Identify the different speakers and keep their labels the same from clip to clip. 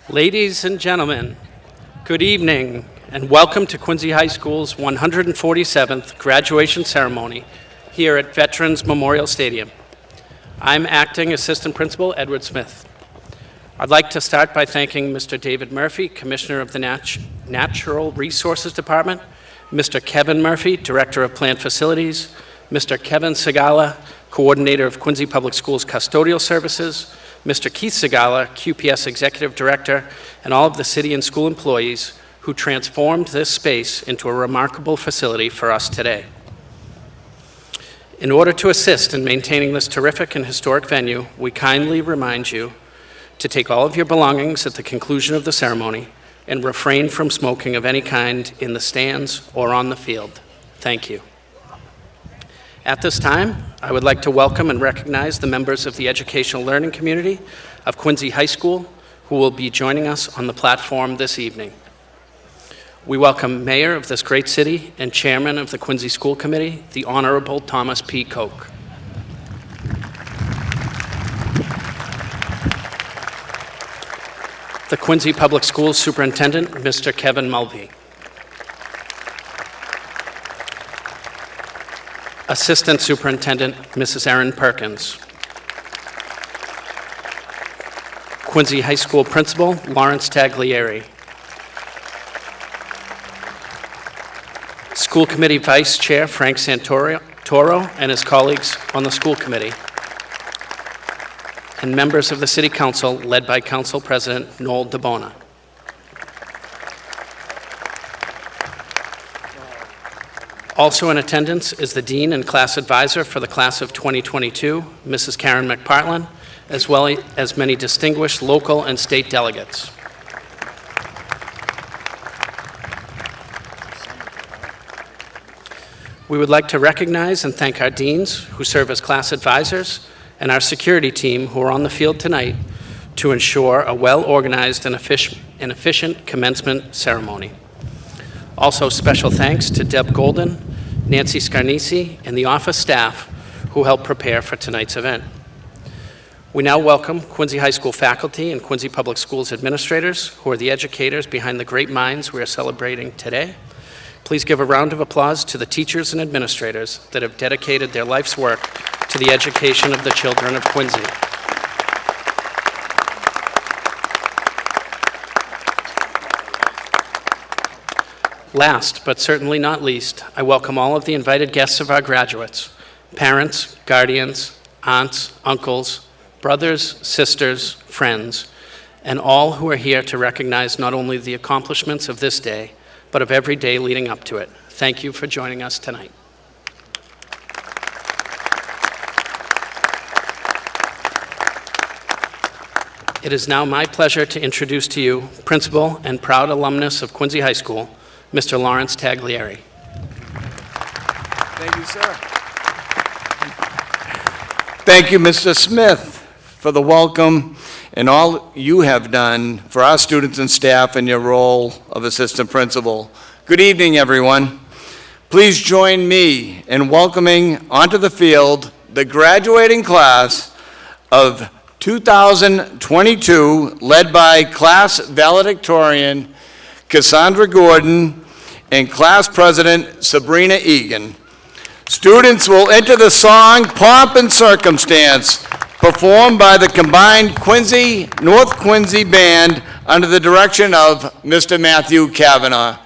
Speaker 1: Ladies and gentlemen, good evening and welcome to Quincy High School's 147th graduation ceremony here at Veterans Memorial Stadium. I'm Acting Assistant Principal Edward Smith. I'd like to start by thanking Mr. David Murphy, Commissioner of the Natural Resources Department, Mr. Kevin Murphy, Director of Plant Facilities, Mr. Kevin Segala, Coordinator of Quincy Public Schools Custodial Services, Mr. Keith Segala, QPS Executive Director, and all of the city and school employees who transformed this space into a remarkable facility for us today. In order to assist in maintaining this terrific and historic venue, we kindly remind you to take all of your belongings at the conclusion of the ceremony and refrain from smoking of any kind in the stands or on the field. Thank you. At this time, I would like to welcome and recognize the members of the educational learning community of Quincy High School who will be joining us on the platform this evening. We welcome Mayor of this great city and Chairman of the Quincy School Committee, the Honorable Thomas P. Koch. The Quincy Public Schools Superintendent, Mr. Kevin Mulvey. Assistant Superintendent, Mrs. Erin Perkins. Quincy High School Principal, Lawrence Taglieri. School Committee Vice Chair, Frank Santoro, and his colleagues on the school committee. And members of the City Council, led by Council President Noel DeBona. Also in attendance is the Dean and Class Advisor for the Class of 2022, Mrs. Karen McPartlin, as well as many distinguished local and state delegates. We would like to recognize and thank our deans who serve as class advisors and our security team who are on the field tonight to ensure a well-organized and efficient commencement ceremony. Also, special thanks to Deb Golden, Nancy Scarnisi, and the office staff who helped prepare for tonight's event. We now welcome Quincy High School faculty and Quincy Public Schools administrators who are the educators behind the great minds we are celebrating today. Please give a round of applause to the teachers and administrators that have dedicated their life's work to the education of the children of Quincy. Last, but certainly not least, I welcome all of the invited guests of our graduates, parents, guardians, aunts, uncles, brothers, sisters, friends, and all who are here to recognize not only the accomplishments of this day, but of every day leading up to it. Thank you for joining us tonight. It is now my pleasure to introduce to you Principal and proud alumnus of Quincy High School, Mr. Lawrence Taglieri.
Speaker 2: Thank you, sir. Thank you, Mr. Smith, for the welcome and all you have done for our students and staff in your role of assistant principal. Good evening, everyone. Please join me in welcoming onto the field the graduating class of 2022, led by class valedictorian Cassandra Gordon and class president Sabrina Egan. Students will enter the song Pomp and Circumstance, performed by the combined Quincy North Quincy Band under the direction of Mr. Matthew Kavanaugh.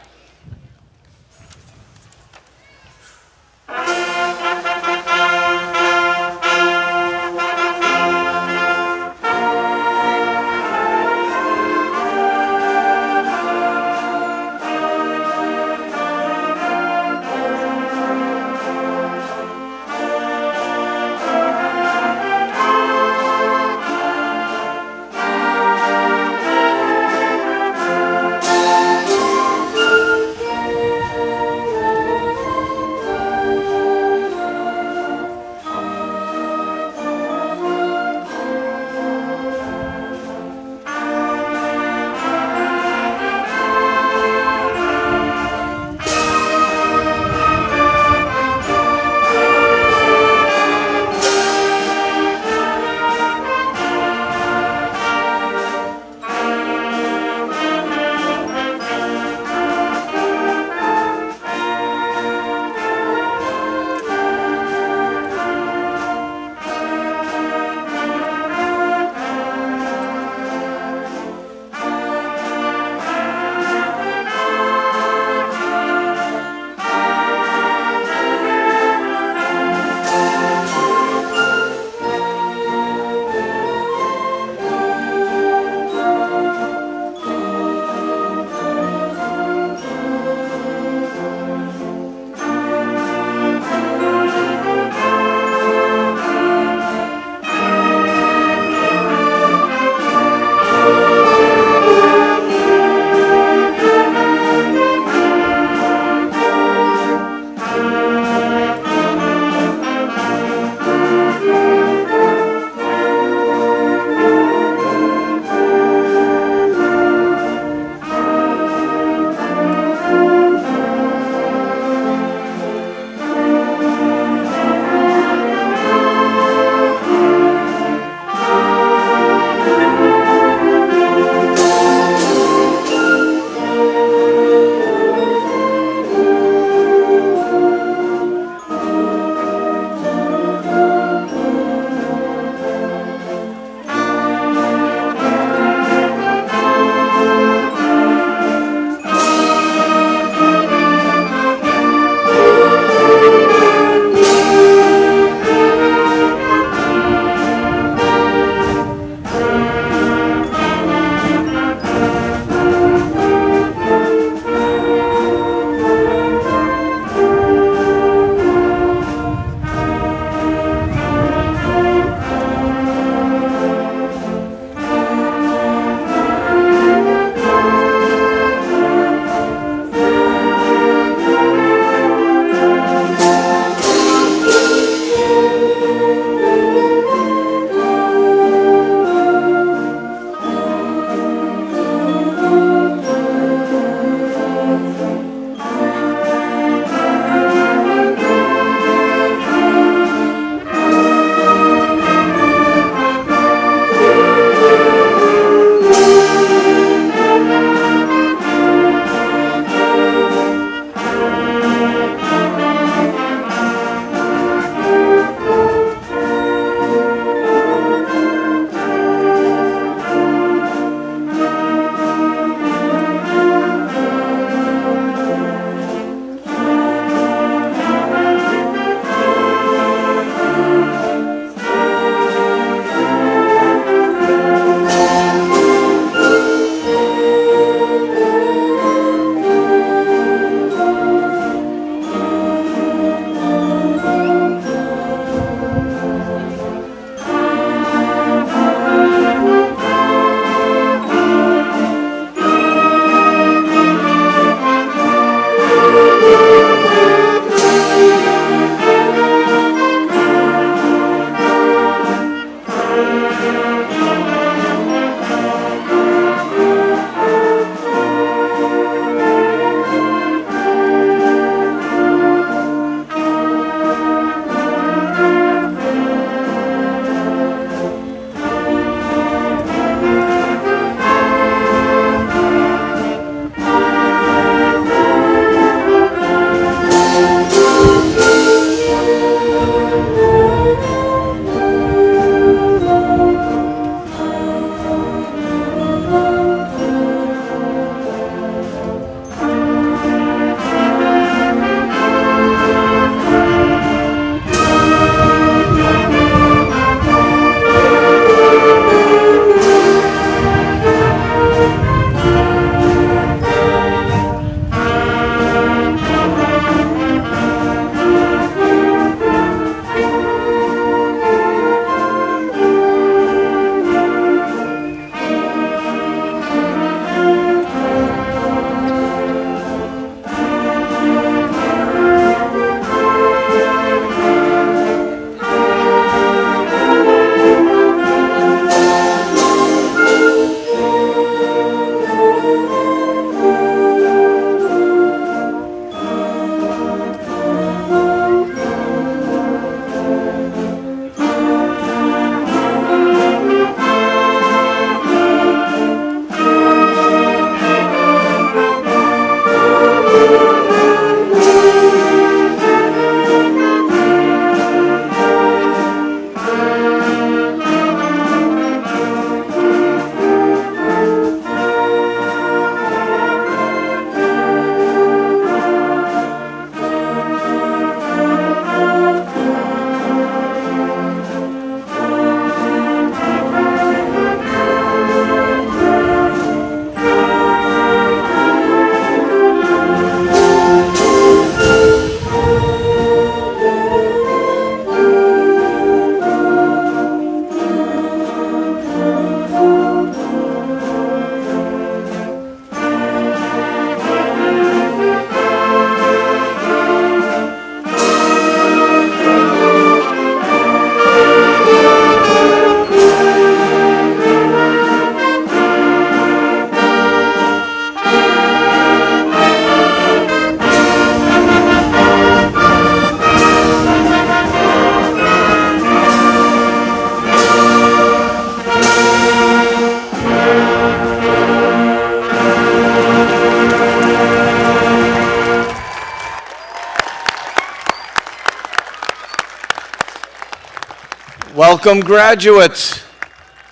Speaker 2: Welcome, graduates.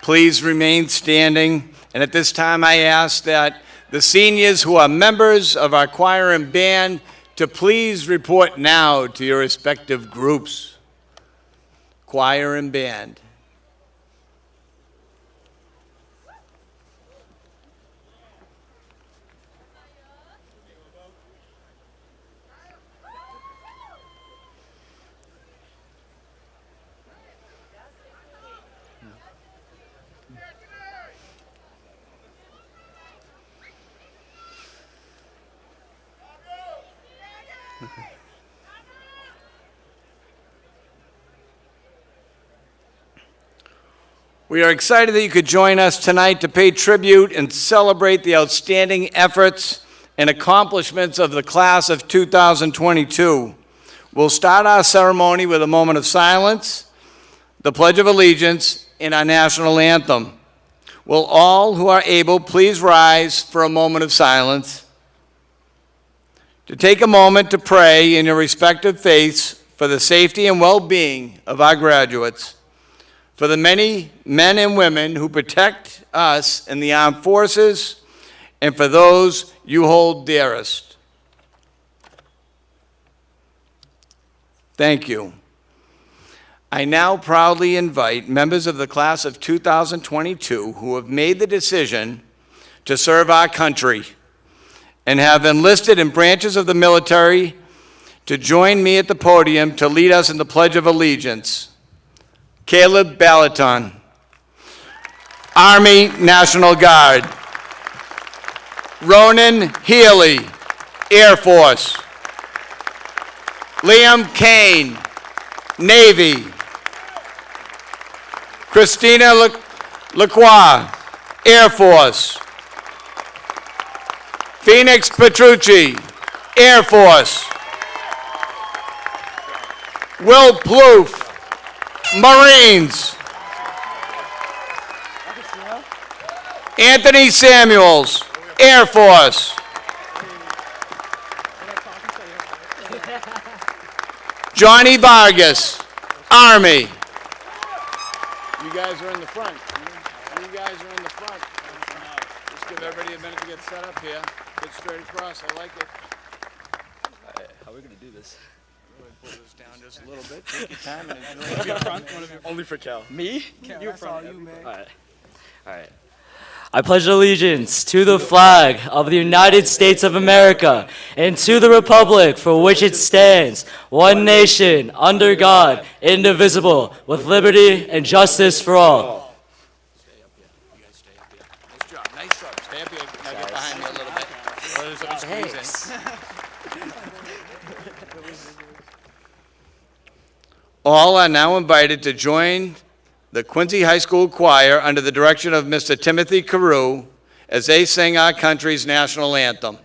Speaker 2: Please remain standing. And at this time, I ask that the seniors who are members of our choir and band to please report now to your respective groups. Choir and band. We are excited that you could join us tonight to pay tribute and celebrate the outstanding efforts and accomplishments of the class of 2022. We'll start our ceremony with a moment of silence, the Pledge of Allegiance, and our national anthem. Will all who are able please rise for a moment of silence? To take a moment to pray in your respective faiths for the safety and well-being of our graduates, for the many men and women who protect us in the armed forces, and for those you hold dearest. Thank you. I now proudly invite members of the class of 2022 who have made the decision to serve our country and have enlisted in branches of the military to join me at the podium to lead us in the Pledge of Allegiance. Caleb Balaton, Army National Guard. Ronan Healy, Air Force. Liam Kane, Navy. Christina Lacroix, Air Force. Phoenix Petrucci, Air Force. Will Plouffe, Marines. Anthony Samuels, Air Force. Johnny Vargas, Army. You guys are in the front. You guys are in the front. Just give everybody a minute to get set up here. Get straight across. I like it.
Speaker 3: How are we going to do this?
Speaker 2: Really pull this down just a little bit. Take your time and enjoy.
Speaker 3: Only for Cal. Me?
Speaker 4: You're front.
Speaker 3: All right. All right. I pledge allegiance to the flag of the United States of America and to the republic for which it stands, one nation, under God, indivisible, with liberty and justice for all.
Speaker 2: Stay up here. You guys stay up here. Nice job. Nice job. Stay up here. Now get behind me a little bit. Squeeze in. All are now invited to join the Quincy High School Choir under the direction of Mr. Timothy Carew as they sing our country's national anthem.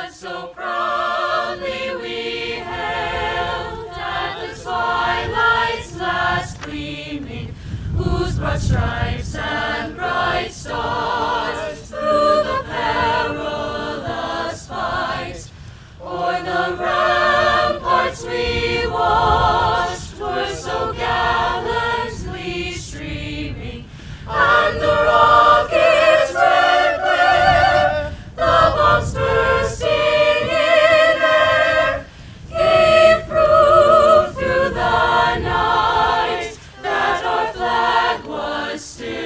Speaker 5: So proudly we hailed at the twilight's last gleaming, whose broad stripes and bright stars through the perilous fight o'er the ramparts we watched were so gallantly streaming, and the rockets' red glare, the bombs bursting still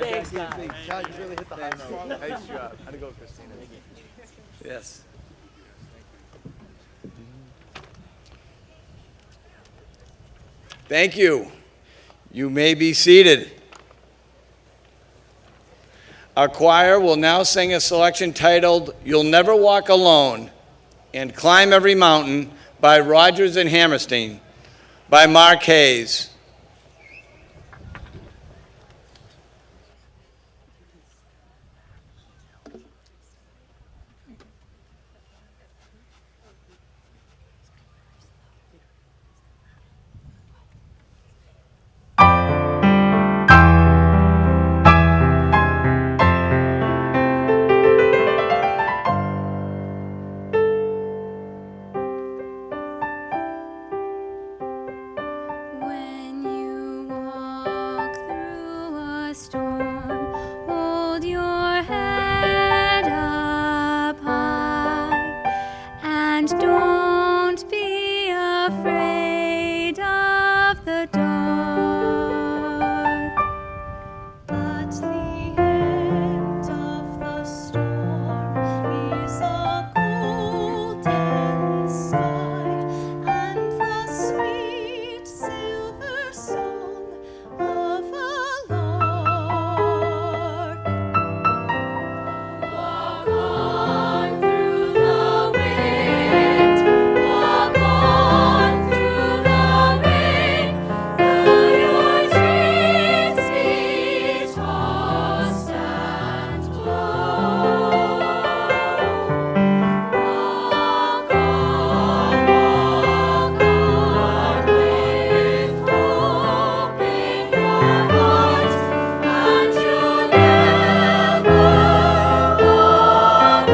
Speaker 3: Thanks, guys.
Speaker 2: Nice job. How'd it go, Christina? Yes. Thank you. You may be seated. Our choir will now sing a selection titled "You'll Never Walk Alone" and "Climb Every Mountain" by Rodgers and Hammerstein by Mark Hayes.
Speaker 5: When you walk through a storm, hold your head up high and don't be afraid of the dark. But the end of the storm is a golden sky and the sweet silver song of a lark. Walk on through the wind, walk on through the rain, though your dreams be tossed and blown. Walk on with hope in your heart, and you'll never walk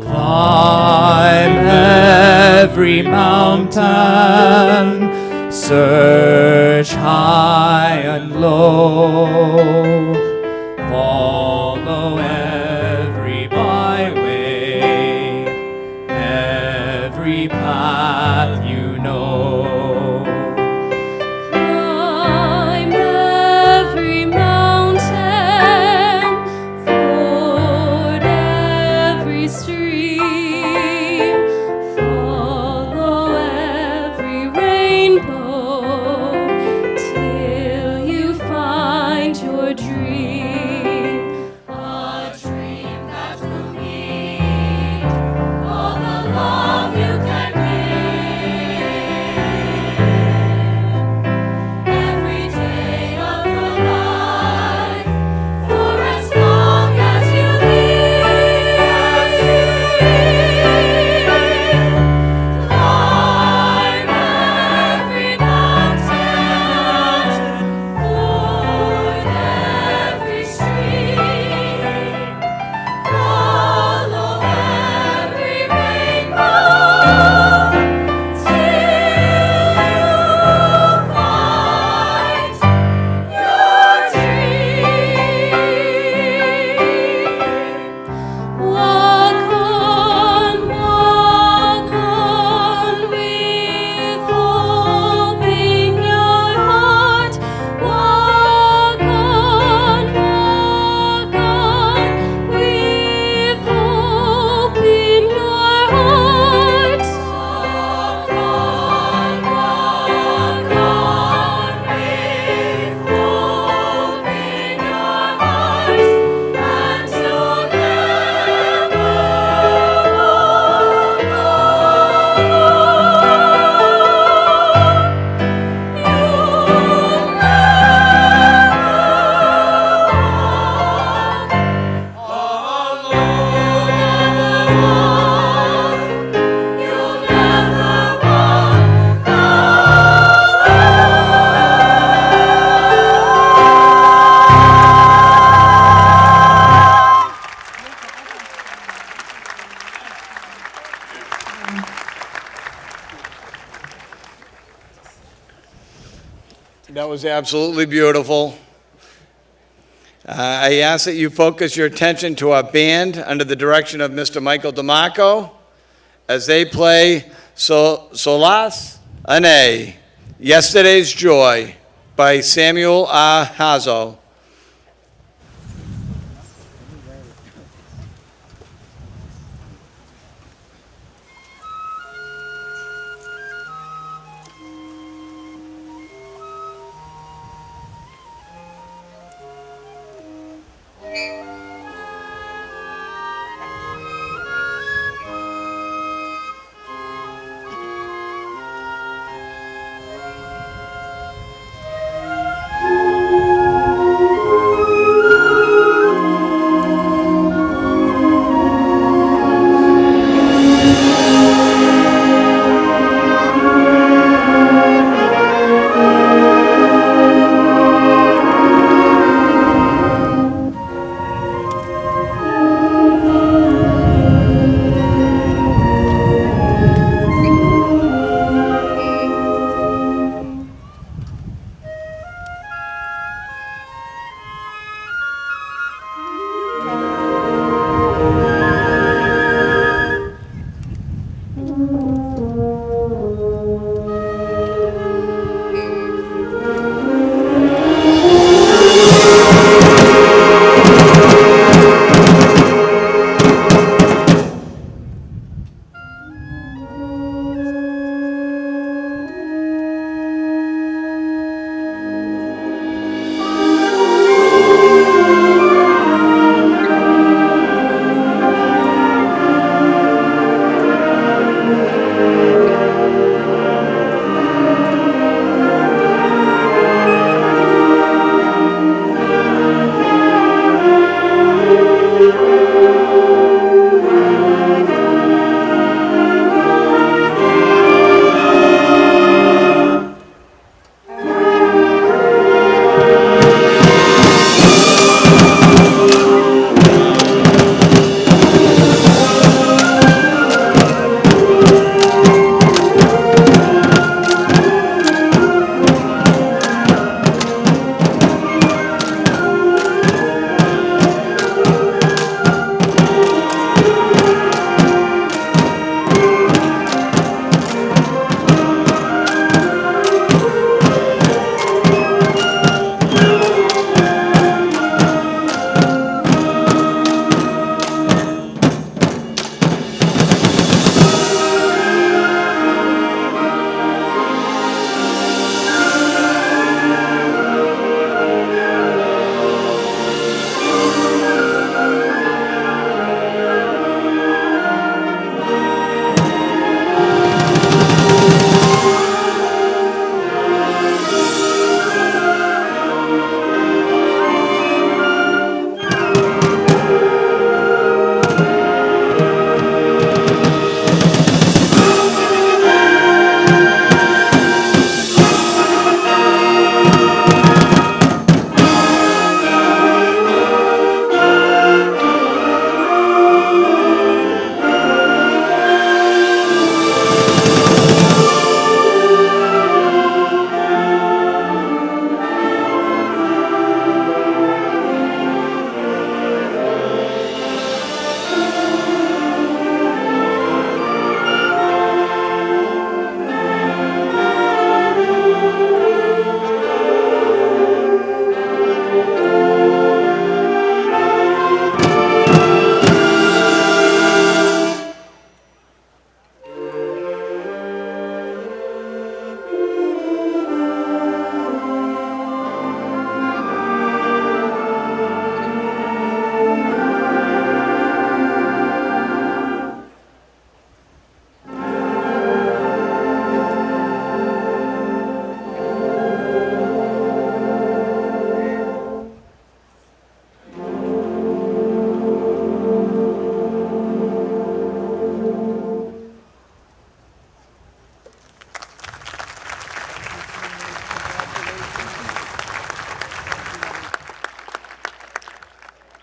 Speaker 4: Climb every mountain, search high and low, follow every byway, every path you know.
Speaker 5: Climb every mountain, ford every stream, follow every rainbow till you find your dream.
Speaker 2: was absolutely beautiful. I ask that you focus your attention to our band under the direction of Mr. Michael DeMarco as they play Solas Ane, Yesterday's Joy by Samuel R. Hazo.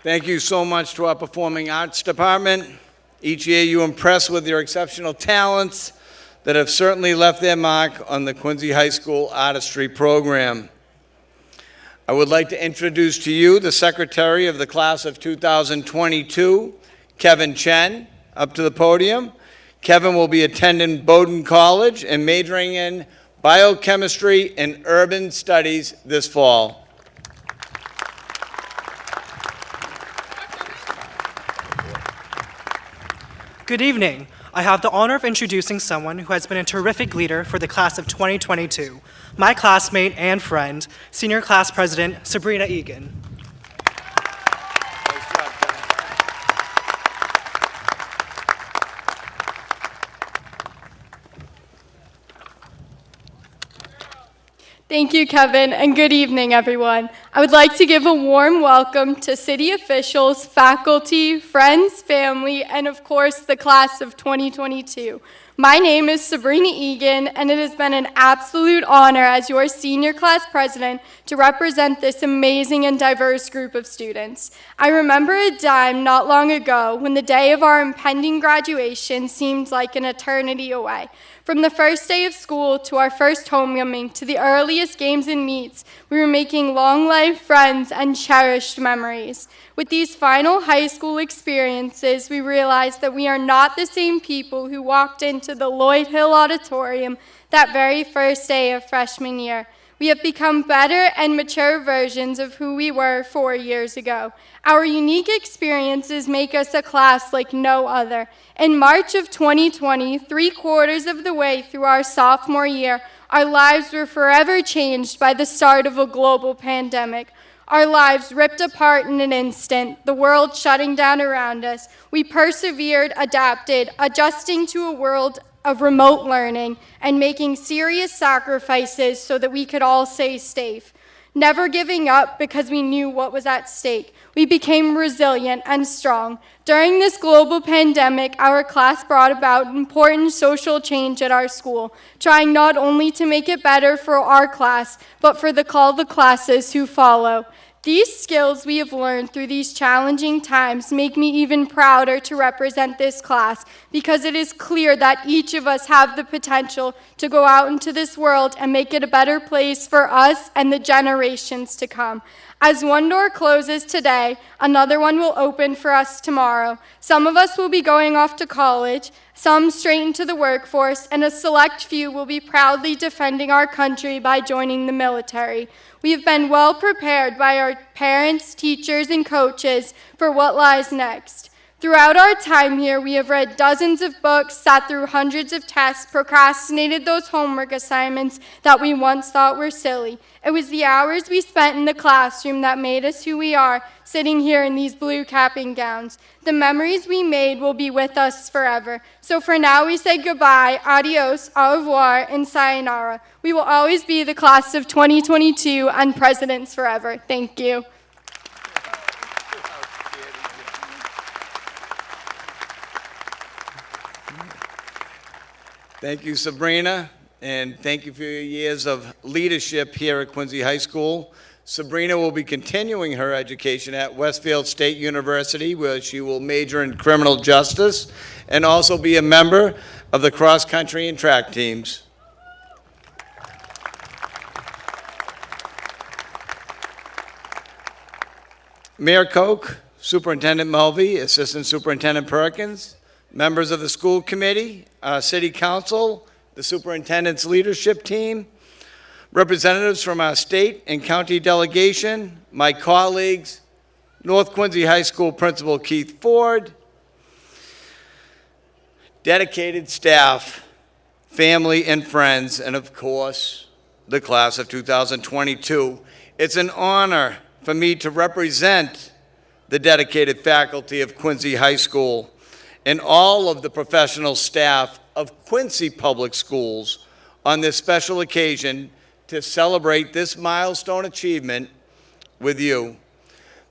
Speaker 2: Thank you so much to our Performing Arts Department. Each year you impress with your exceptional talents that have certainly left their mark on the Quincy High School Artistry program. I would like to introduce to you the Secretary of the Class of 2022, Kevin Chen, up to the podium. Kevin will be attending Bowdoin College and majoring in biochemistry and urban studies this fall.
Speaker 6: Good evening. I have the honor of introducing someone who has been a terrific leader for the class of 2022, my classmate and friend, Senior Class President Sabrina Egan.
Speaker 7: Thank you, Kevin, and good evening, everyone. I would like to give a warm welcome to city officials, faculty, friends, family, and of course, the class of 2022. My name is Sabrina Egan, and it has been an absolute honor as your senior class president to represent this amazing and diverse group of students. I remember a time not long ago when the day of our impending graduation seemed like an eternity away. From the first day of school to our first homecoming to the earliest games and meets, we were making long-life friends and cherished memories. With these final high school experiences, we realized that we are not the same people who walked into the Lloyd Hill Auditorium that very first day of freshman year. We have become better and mature versions of who we were 4 years ago. Our unique experiences make us a class like no other. In March of 2020, 3/4 of the way through our sophomore year, our lives were forever changed by the start of a global pandemic. Our lives ripped apart in an instant, the world shutting down around us. We persevered, adapted, adjusting to a world of remote learning, and making serious sacrifices so that we could all stay safe. Never giving up because we knew what was at stake. We became resilient and strong. During this global pandemic, our class brought about important social change at our school, trying not only to make it better for our class, but for all the classes who follow. These skills we have learned through these challenging times make me even prouder to represent this class, because it is clear that each of us have the potential to go out into this world and make it a better place for us and the generations to come. As one door closes today, another one will open for us tomorrow. Some of us will be going off to college, some straight into the workforce, and a select few will be proudly defending our country by joining the military. We have been well prepared by our parents, teachers, and coaches for what lies next. Throughout our time here, we have read dozens of books, sat through hundreds of tests, procrastinated those homework assignments that we once thought were silly. It was the hours we spent in the classroom that made us who we are, sitting here in these blue capping gowns. The memories we made will be with us forever. So for now, we say goodbye, adios, au revoir, and sayonara. We will always be the class of 2022 and presidents forever. Thank you.
Speaker 2: Thank you, Sabrina, and thank you for your years of leadership here at Quincy High School. Sabrina will be continuing her education at Westfield State University, where she will major in criminal justice and also be a member of the cross-country and track teams. Mayor Koch, Superintendent Mulvey, Assistant Superintendent Perkins, members of the school committee, city council, the superintendent's leadership team, representatives from our state and county delegation, my colleagues, North Quincy High School Principal Keith Ford, dedicated staff, family and friends, and of course, the class of 2022. It's an honor for me to represent the dedicated faculty of Quincy High School and all of the professional staff of Quincy Public Schools on this special occasion to celebrate this milestone achievement with you.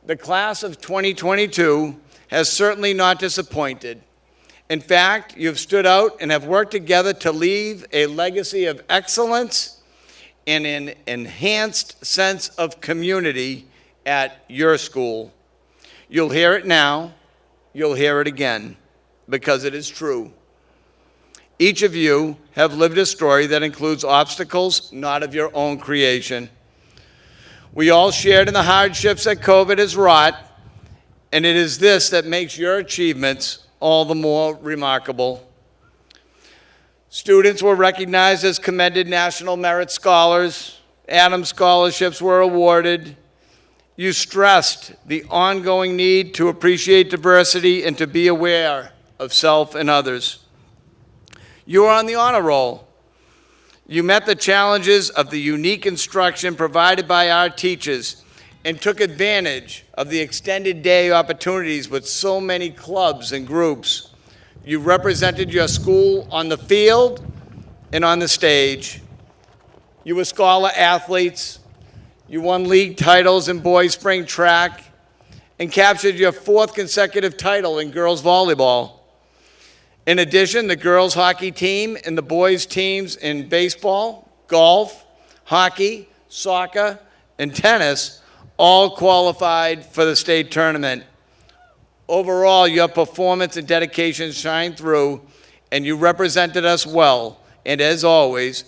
Speaker 2: The class of 2022 has certainly not disappointed. In fact, you've stood out and have worked together to leave a legacy of excellence and an enhanced sense of community at your school. You'll hear it now, you'll hear it again, because it is true. Each of you have lived a story that includes obstacles not of your own creation. We all shared in the hardships that COVID has wrought, and it is this that makes your achievements all the more remarkable. Students were recognized as commended National Merit Scholars. Adams Scholarships were awarded. You stressed the ongoing need to appreciate diversity and to be aware of self and others. You were on the honor roll. You met the challenges of the unique instruction provided by our teachers and took advantage of the extended day opportunities with so many clubs and groups. You represented your school on the field and on the stage. You were scholar athletes. You won league titles in boys spring track and captured your 4th consecutive title in girls volleyball. In addition, the girls hockey team and the boys teams in baseball, golf, hockey, soccer, and tennis all qualified for the state tournament. Overall, your performance and dedication shined through, and you represented us well. And as always,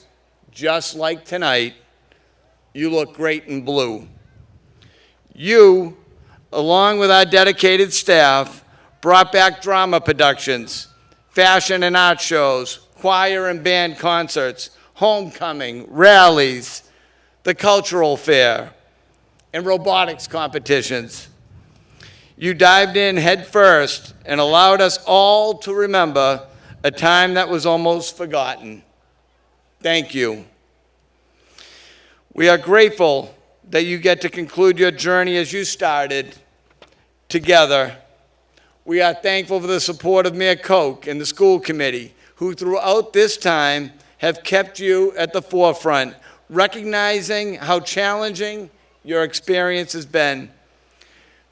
Speaker 2: just like tonight, you look great in blue. You, along with our dedicated staff, brought back drama productions, fashion and art shows, choir and band concerts, homecoming, rallies, the cultural fair, and robotics competitions. You dived in head first and allowed us all to remember a time that was almost forgotten. Thank you. We are grateful that you get to conclude your journey as you started, together. We are thankful for the support of Mayor Koch and the school committee, who throughout this time have kept you at the forefront, recognizing how challenging your experience has been.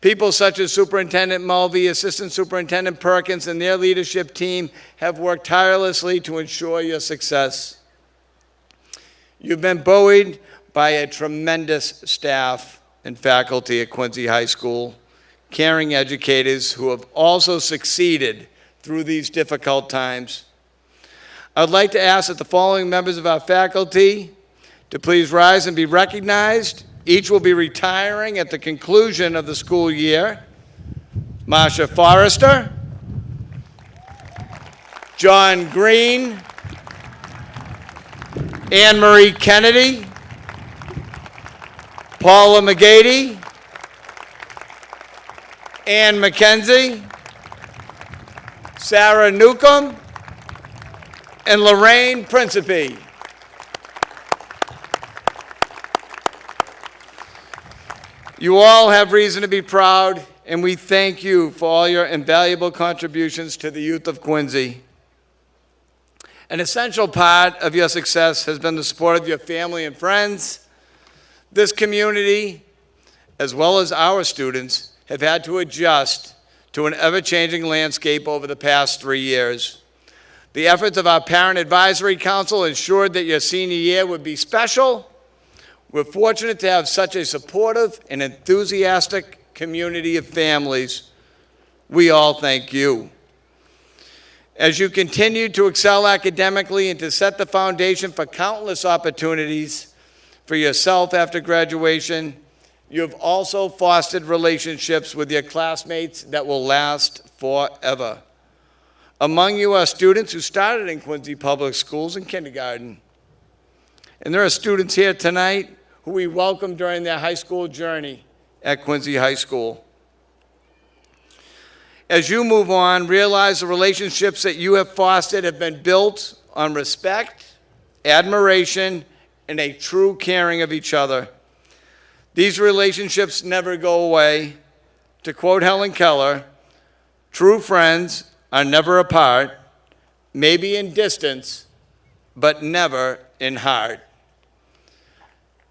Speaker 2: People such as Superintendent Mulvey, Assistant Superintendent Perkins, and their leadership team have worked tirelessly to ensure your success. You've been buoyed by a tremendous staff and faculty at Quincy High School, caring educators who have also succeeded through these difficult times. I'd like to ask that the following members of our faculty to please rise and be recognized. Each will be retiring at the conclusion of the school year. Marsha Forrester, John Green, Anne Marie Kennedy, Paula McGady, Ann McKenzie, Sarah Newcomb, and Lorraine Principe. You all have reason to be proud, and we thank you for all your invaluable contributions to the youth of Quincy. An essential part of your success has been the support of your family and friends. This community, as well as our students, have had to adjust to an ever-changing landscape over the past 3 years. The efforts of our Parent Advisory Council ensured that your senior year would be special. We're fortunate to have such a supportive and enthusiastic community of families. We all thank you. As you continue to excel academically and to set the foundation for countless opportunities for yourself after graduation, you have also fostered relationships with your classmates that will last forever. Among you are students who started in Quincy Public Schools in kindergarten. And there are students here tonight who we welcome during their high school journey at Quincy High School. As you move on, realize the relationships that you have fostered have been built on respect, admiration, and a true caring of each other. These relationships never go away. To quote Helen Keller, true friends are never apart, maybe in distance, but never in heart.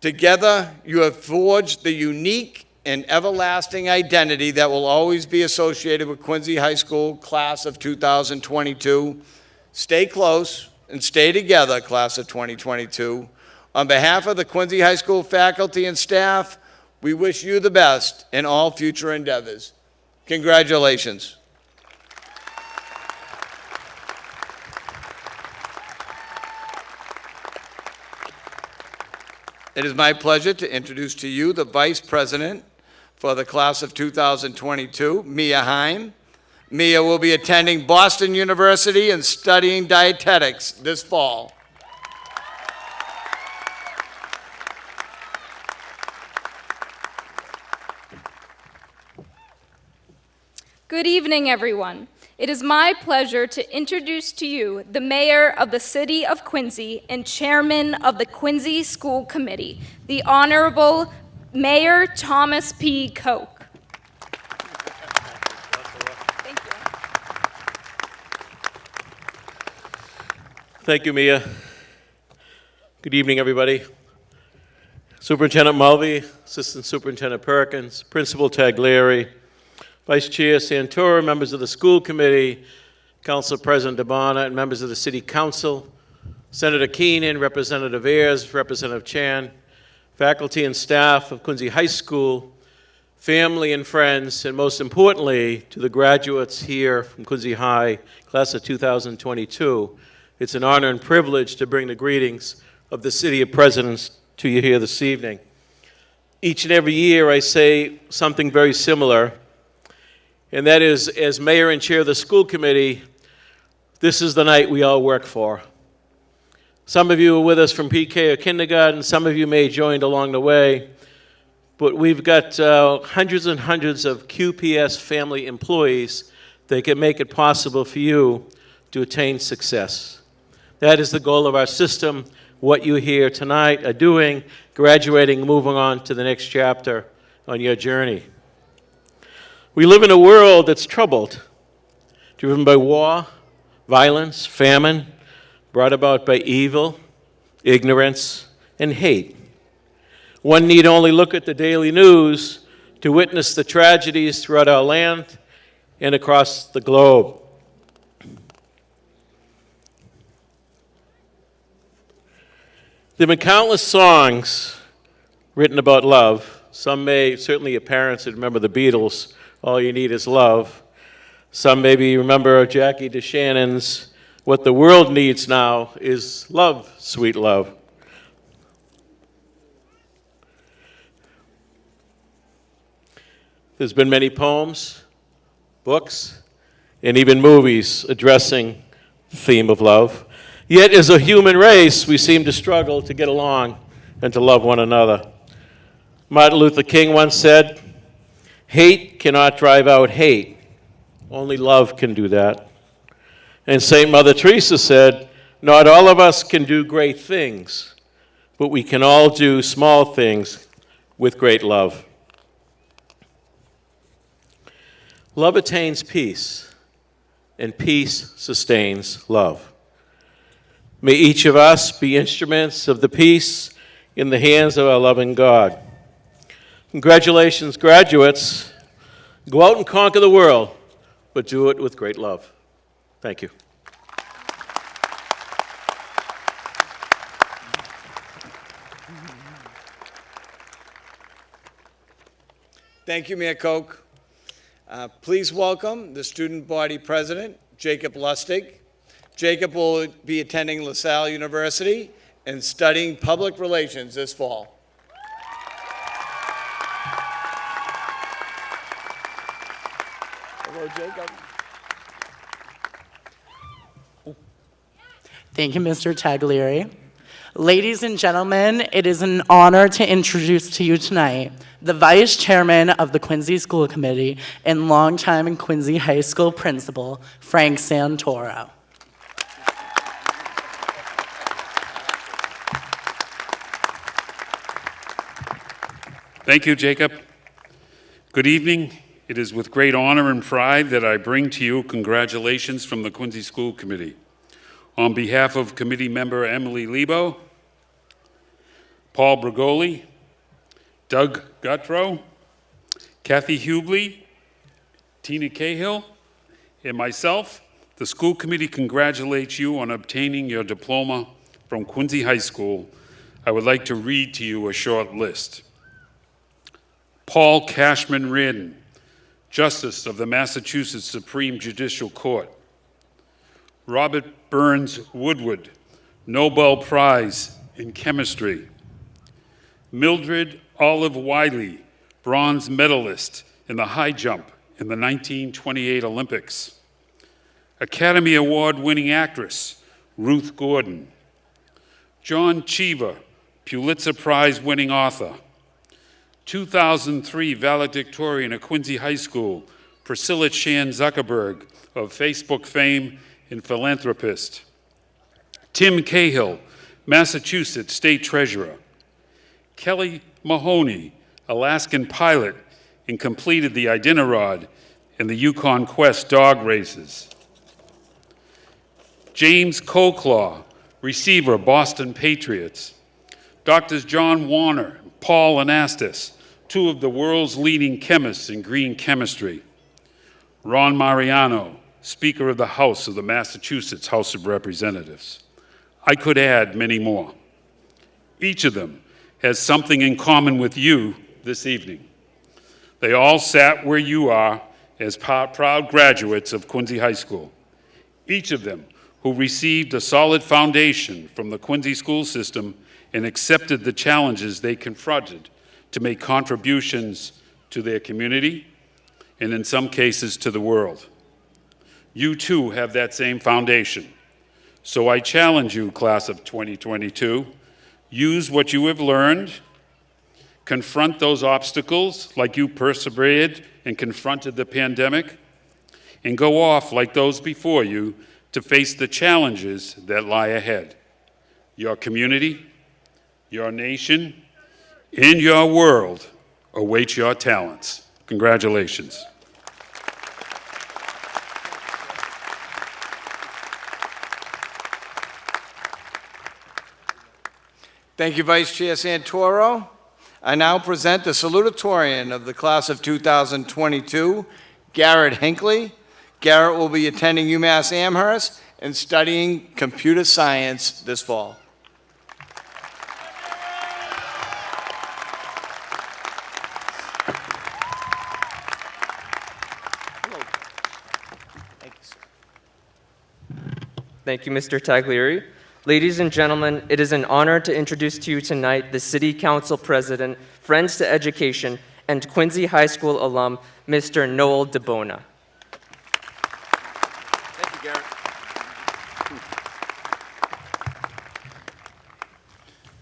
Speaker 2: Together, you have forged the unique and everlasting identity that will always be associated with Quincy High School class of 2022. Stay close and stay together, class of 2022. On behalf of the Quincy High School faculty and staff, we wish you the best in all future endeavors. Congratulations. It is my pleasure to introduce to you the Vice President for the class of 2022, Mia Heim. Mia will be attending Boston University and studying dietetics this fall.
Speaker 8: Good evening, everyone. It is my pleasure to introduce to you the Mayor of the City of Quincy and Chairman of the Quincy School Committee, the Honorable Mayor Thomas P. Koch. Thank you.
Speaker 9: Thank you, Mia. Good evening, everybody. Superintendent Mulvey, Assistant Superintendent Perkins, Principal Taglieri, Vice Chair Santora, members of the school committee, Council President DeBona, and members of the City Council, Senator Keenan, Representative Ayers, Representative Chan, faculty and staff of Quincy High School, family and friends, and most importantly, to the graduates here from Quincy High, class of 2022. It's an honor and privilege to bring the greetings of the City of Presidents to you here this evening. Each and every year I say something very similar, and that is, as mayor and chair of the school committee, this is the night we all work for. Some of you are with us from PK or kindergarten, some of you may have joined along the way, but we've got hundreds and hundreds of QPS family employees that can make it possible for you to attain success. That is the goal of our system, what you here tonight are doing, graduating, moving on to the next chapter on your journey. We live in a world that's troubled, driven by war, violence, famine, brought about by evil, ignorance, and hate. One need only look at the daily news to witness the tragedies throughout our land and across the globe. There have been countless songs written about love. Some may, certainly your parents would remember the Beatles, All You Need Is Love. Some maybe remember Jackie DeShannon's What the World Needs Now Is Love, Sweet Love. There's been many poems, books, and even movies addressing the theme of love. Yet as a human race, we seem to struggle to get along and to love one another. Martin Luther King once said, "Hate cannot drive out hate. Only love can do that." And St. Mother Teresa said, "Not all of us can do great things, but we can all do small things with great love." Love attains peace, and peace sustains love. May each of us be instruments of the peace in the hands of our loving God. Congratulations, graduates. Go out and conquer the world, but do it with great love. Thank you.
Speaker 2: Thank you, Mayor Koch. Please welcome the student body president, Jacob Lustig. Jacob will be attending LaSalle University and studying public relations this fall. Hello, Jacob.
Speaker 10: Thank you, Mr. Taglieri. Ladies and gentlemen, it is an honor to introduce to you tonight the Vice Chairman of the Quincy School Committee and longtime Quincy High School Principal, Frank Santoro.
Speaker 11: Thank you, Jacob. Good evening. It is with great honor and pride that I bring to you congratulations from the Quincy School Committee. On behalf of committee member Emily Lebo, Paul Brigoli, Doug Gutrow, Kathy Hubley, Tina Cahill, and myself, the school committee congratulates you on obtaining your diploma from Quincy High School. I would like to read to you a short list. Paul Cashman Reardon, Justice of the Massachusetts Supreme Judicial Court. Robert Burns Woodward, Nobel Prize in Chemistry. Mildred Olive Wiley, bronze medalist in the high jump in the 1928 Olympics. Academy Award-winning actress Ruth Gordon. John Cheever, Pulitzer Prize-winning author. 2003 valedictorian at Quincy High School, Priscilla Chan Zuckerberg of Facebook fame and philanthropist. Tim Cahill, Massachusetts State Treasurer. Kelly Mahoney, Alaskan pilot, and completed the Iditarod and the Yukon Quest dog races. James Colclaw, receiver, Boston Patriots. Doctors John Warner, Paul Anastas, two of the world's leading chemists in green chemistry. Ron Mariano, Speaker of the House of the Massachusetts House of Representatives. I could add many more. Each of them has something in common with you this evening. They all sat where you are as proud graduates of Quincy High School. Each of them who received a solid foundation from the Quincy school system and accepted the challenges they confronted to make contributions to their community and in some cases to the world. You too have that same foundation. So I challenge you, class of 2022, use what you have learned, confront those obstacles like you persevered and confronted the pandemic, and go off like those before you to face the challenges that lie ahead. Your community, your nation, and your world await your talents. Congratulations.
Speaker 2: Thank you, Vice Chair Santoro. I now present the salutatorian of the class of 2022, Garrett Hinckley. Garrett will be attending UMass Amherst and studying computer science this fall.
Speaker 12: Thank you, Mr. Taglieri. Ladies and gentlemen, it is an honor to introduce to you tonight the City Council President, Friends to Education, and Quincy High School alum, Mr. Noel DeBona.
Speaker 2: Thank you, Garrett.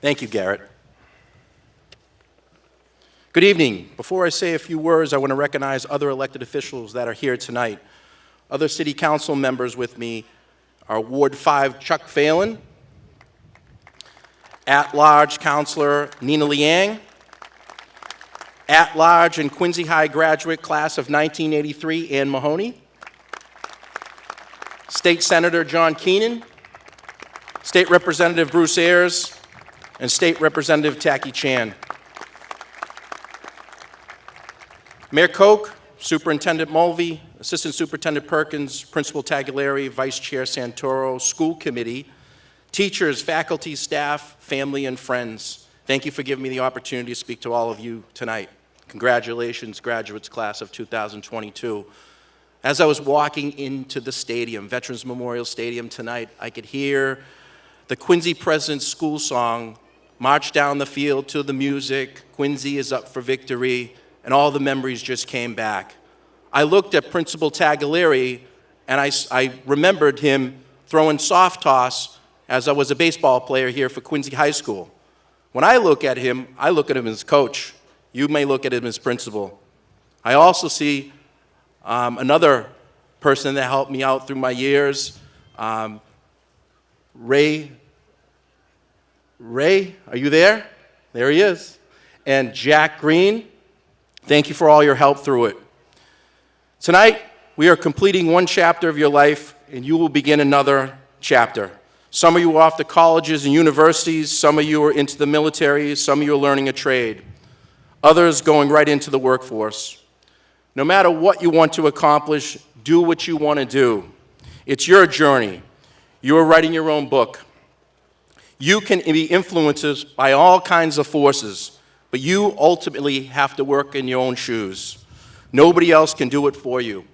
Speaker 13: Thank you, Garrett. Good evening. Before I say a few words, I want to recognize other elected officials that are here tonight. Other City Council members with me are Ward 5 Chuck Phelan, at-large Councilor Nina Liang, at-large and Quincy High graduate class of 1983 Ann Mahoney, State Senator John Keenan, State Representative Bruce Ayers, and State Representative Tacky Chan. Mayor Koch, Superintendent Mulvey, Assistant Superintendent Perkins, Principal Taglieri, Vice Chair Santoro, School Committee, teachers, faculty, staff, family, and friends. Thank you for giving me the opportunity to speak to all of you tonight. Congratulations, graduates class of 2022. As I was walking into the stadium, Veterans Memorial Stadium tonight, I could hear the Quincy President's school song march down the field to the music, Quincy is up for victory, and all the memories just came back. I looked at Principal Taglieri, and I remembered him throwing soft toss as I was a baseball player here for Quincy High School. When I look at him as coach. You may look at him as principal. I also see another person that helped me out through my years, Ray, are you there? There he is. And Jack Green, thank you for all your help through it. Tonight, we are completing one chapter of your life, and you will begin another chapter. Some of you are off to colleges and universities, some of you are into the military, some of you are learning a trade, others going right into the workforce. No matter what you want to accomplish, do what you want to do. It's your journey. You are writing your own book. You can be influenced by all kinds of forces, but you ultimately have to work in your own shoes. Nobody else can do it for you.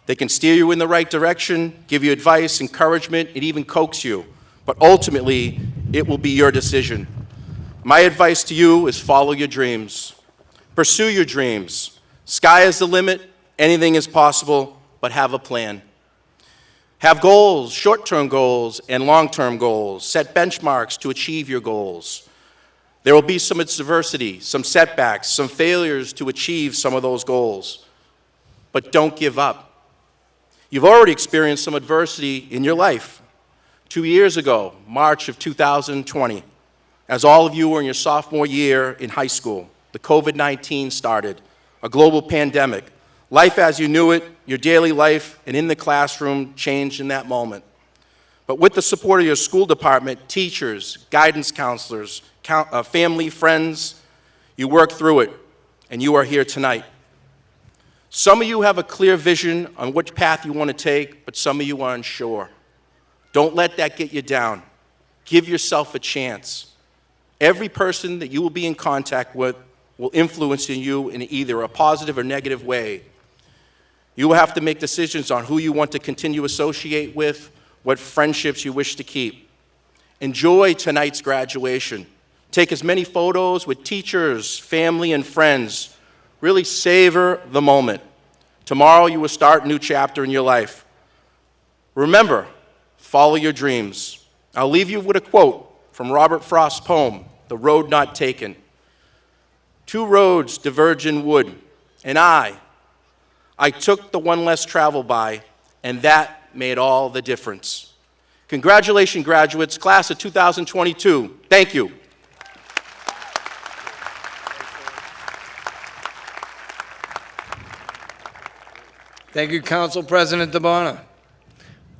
Speaker 13: They can steer you in the right direction, give you advice, encouragement, and even coax you. But ultimately, it will be your decision. My advice to you is follow your dreams. Pursue your dreams. Sky is the limit, anything is possible, but have a plan. Have goals, short-term goals and long-term goals. Set benchmarks to achieve your goals. There will be some adversity, some setbacks, some failures to achieve some of those goals. But don't give up. You've already experienced some adversity in your life. 2 years ago, March of 2020, as all of you were in your sophomore year in high school, the COVID-19 started, a global pandemic. Life as you knew it, your daily life, and in the classroom changed in that moment. But with the support of your school department, teachers, guidance counselors, family, friends, you worked through it, and you are here tonight. Some of you have a clear vision on which path you want to take, but some of you are unsure. Don't let that get you down. Give yourself a chance. Every person that you will be in contact with will influence you in either a positive or negative way. You will have to make decisions on who you want to continue to associate with, what friendships you wish to keep. Enjoy tonight's graduation. Take as many photos with teachers, family, and friends. Really savor the moment. Tomorrow you will start a new chapter in your life. Remember, follow your dreams. I'll leave you with a quote from Robert Frost's poem, The Road Not Taken. 2 roads diverge in wood, and I took the one less traveled by, and that made all the difference. Congratulations, graduates, class of 2022. Thank you.
Speaker 2: Thank you, Council President DeBona.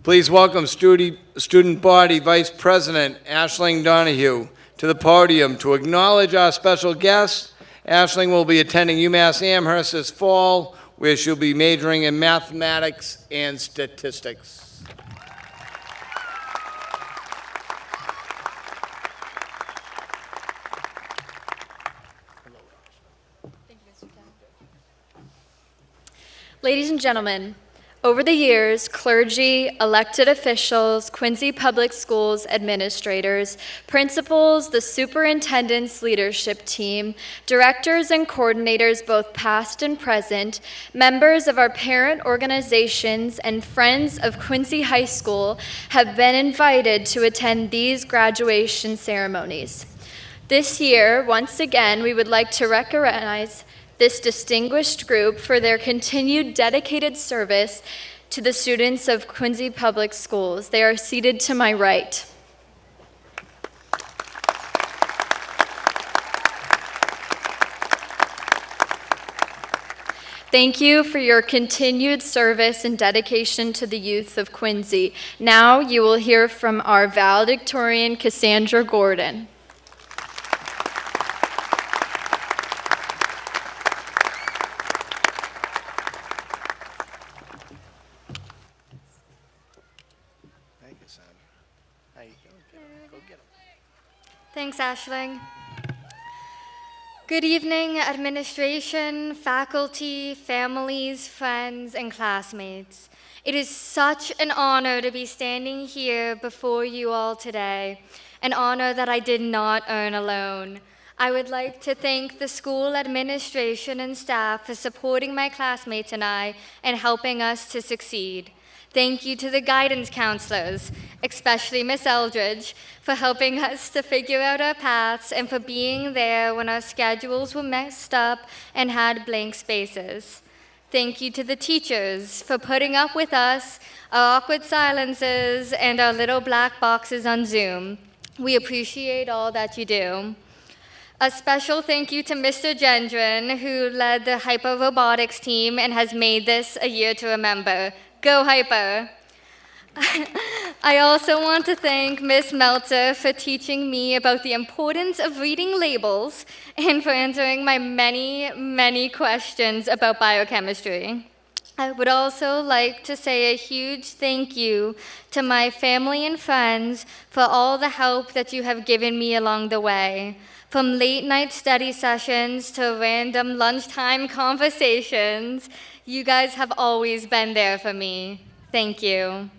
Speaker 2: Please welcome Student Body Vice President Ashling Donahue to the podium to acknowledge our special guest. Ashling will be attending UMass Amherst this fall, where she'll be majoring in mathematics and statistics.
Speaker 14: Ladies and gentlemen, over the years, clergy, elected officials, Quincy Public Schools administrators, principals, the superintendent's leadership team, directors and coordinators both past and present, members of our parent organizations, and friends of Quincy High School have been invited to attend these graduation ceremonies. This year, once again, we would like to recognize this distinguished group for their continued dedicated service to the students of Quincy Public Schools. They are seated to my right. Thank you for your continued service and dedication to the youth of Quincy. Now you will hear from our valedictorian, Cassandra Gordon.
Speaker 15: Thanks, Ashling. Good evening, administration, faculty, families, friends, and classmates. It is such an honor to be standing here before you all today, an honor that I did not earn alone. I would like to thank the school administration and staff for supporting my classmates and I and helping us to succeed. Thank you to the guidance counselors, especially Miss Eldridge, for helping us to figure out our paths and for being there when our schedules were messed up and had blank spaces. Thank you to the teachers for putting up with us, our awkward silences, and our little black boxes on Zoom. We appreciate all that you do. A special thank you to Mr. Gendron, who led the Hyper Robotics team and has made this a year to remember. Go Hyper! I also want to thank Ms. Meltzer for teaching me about the importance of reading labels and for answering my many, many questions about biochemistry. I would also like to say a huge thank you to my family and friends for all the help that you have given me along the way. From late night study sessions to random lunchtime conversations, you guys have always been there for me. Thank you.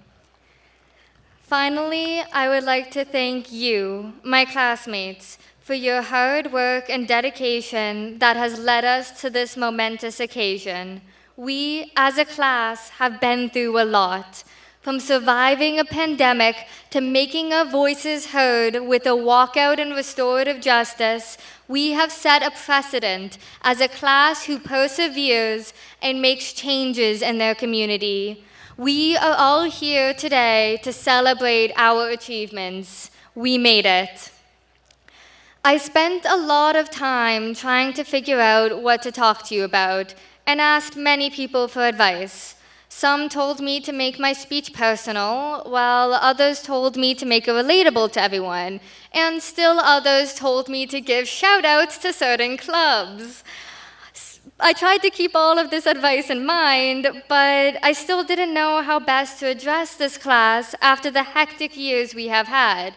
Speaker 15: Finally, I would like to thank you, my classmates, for your hard work and dedication that has led us to this momentous occasion. We, as a class, have been through a lot. From surviving a pandemic to making our voices heard with a walkout in restorative justice, we have set a precedent as a class who perseveres and makes changes in their community. We are all here today to celebrate our achievements. We made it. I spent a lot of time trying to figure out what to talk to you about and asked many people for advice. Some told me to make my speech personal, while others told me to make it relatable to everyone, and still others told me to give shout-outs to certain clubs. I tried to keep all of this advice in mind, but I still didn't know how best to address this class after the hectic years we have had.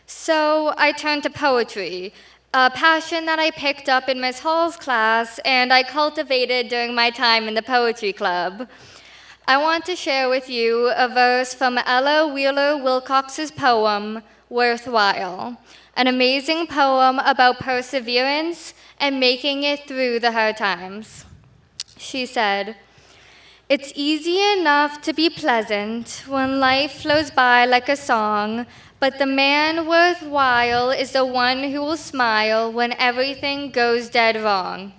Speaker 15: So I turned to poetry, a passion that I picked up in Miss Hall's class and I cultivated during my time in the poetry club. I want to share with you a verse from Ella Wheeler Wilcox's poem, Worthwhile, an amazing poem about perseverance and making it through the hard times. She said, "It's easy enough to be pleasant when life flows by like a song, but the man worthwhile is the one who will smile when everything goes dead wrong."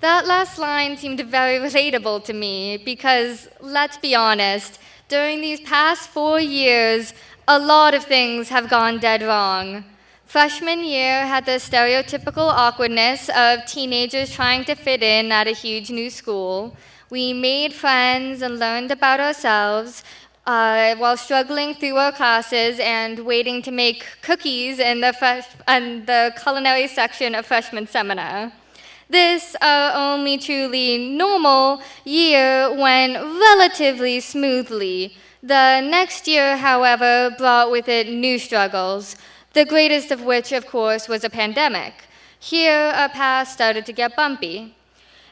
Speaker 15: That last line seemed very relatable to me because, let's be honest, during these past 4 years, a lot of things have gone dead wrong. Freshman year had the stereotypical awkwardness of teenagers trying to fit in at a huge new school. We made friends and learned about ourselves while struggling through our classes and waiting to make cookies in the culinary section of freshman seminar. This, our only truly normal year, went relatively smoothly. The next year, however, brought with it new struggles, the greatest of which, of course, was a pandemic. Here, our paths started to get bumpy.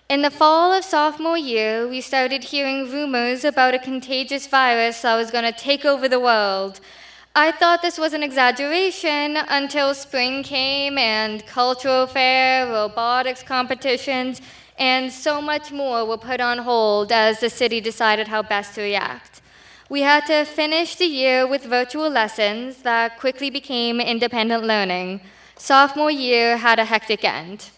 Speaker 15: In the fall of sophomore year, we started hearing rumors about a contagious virus that was going to take over the world. I thought this was an exaggeration until spring came and cultural fair, robotics competitions, and so much more were put on hold as the city decided how best to react. We had to finish the year with virtual lessons that quickly became independent learning. Sophomore year had a hectic end.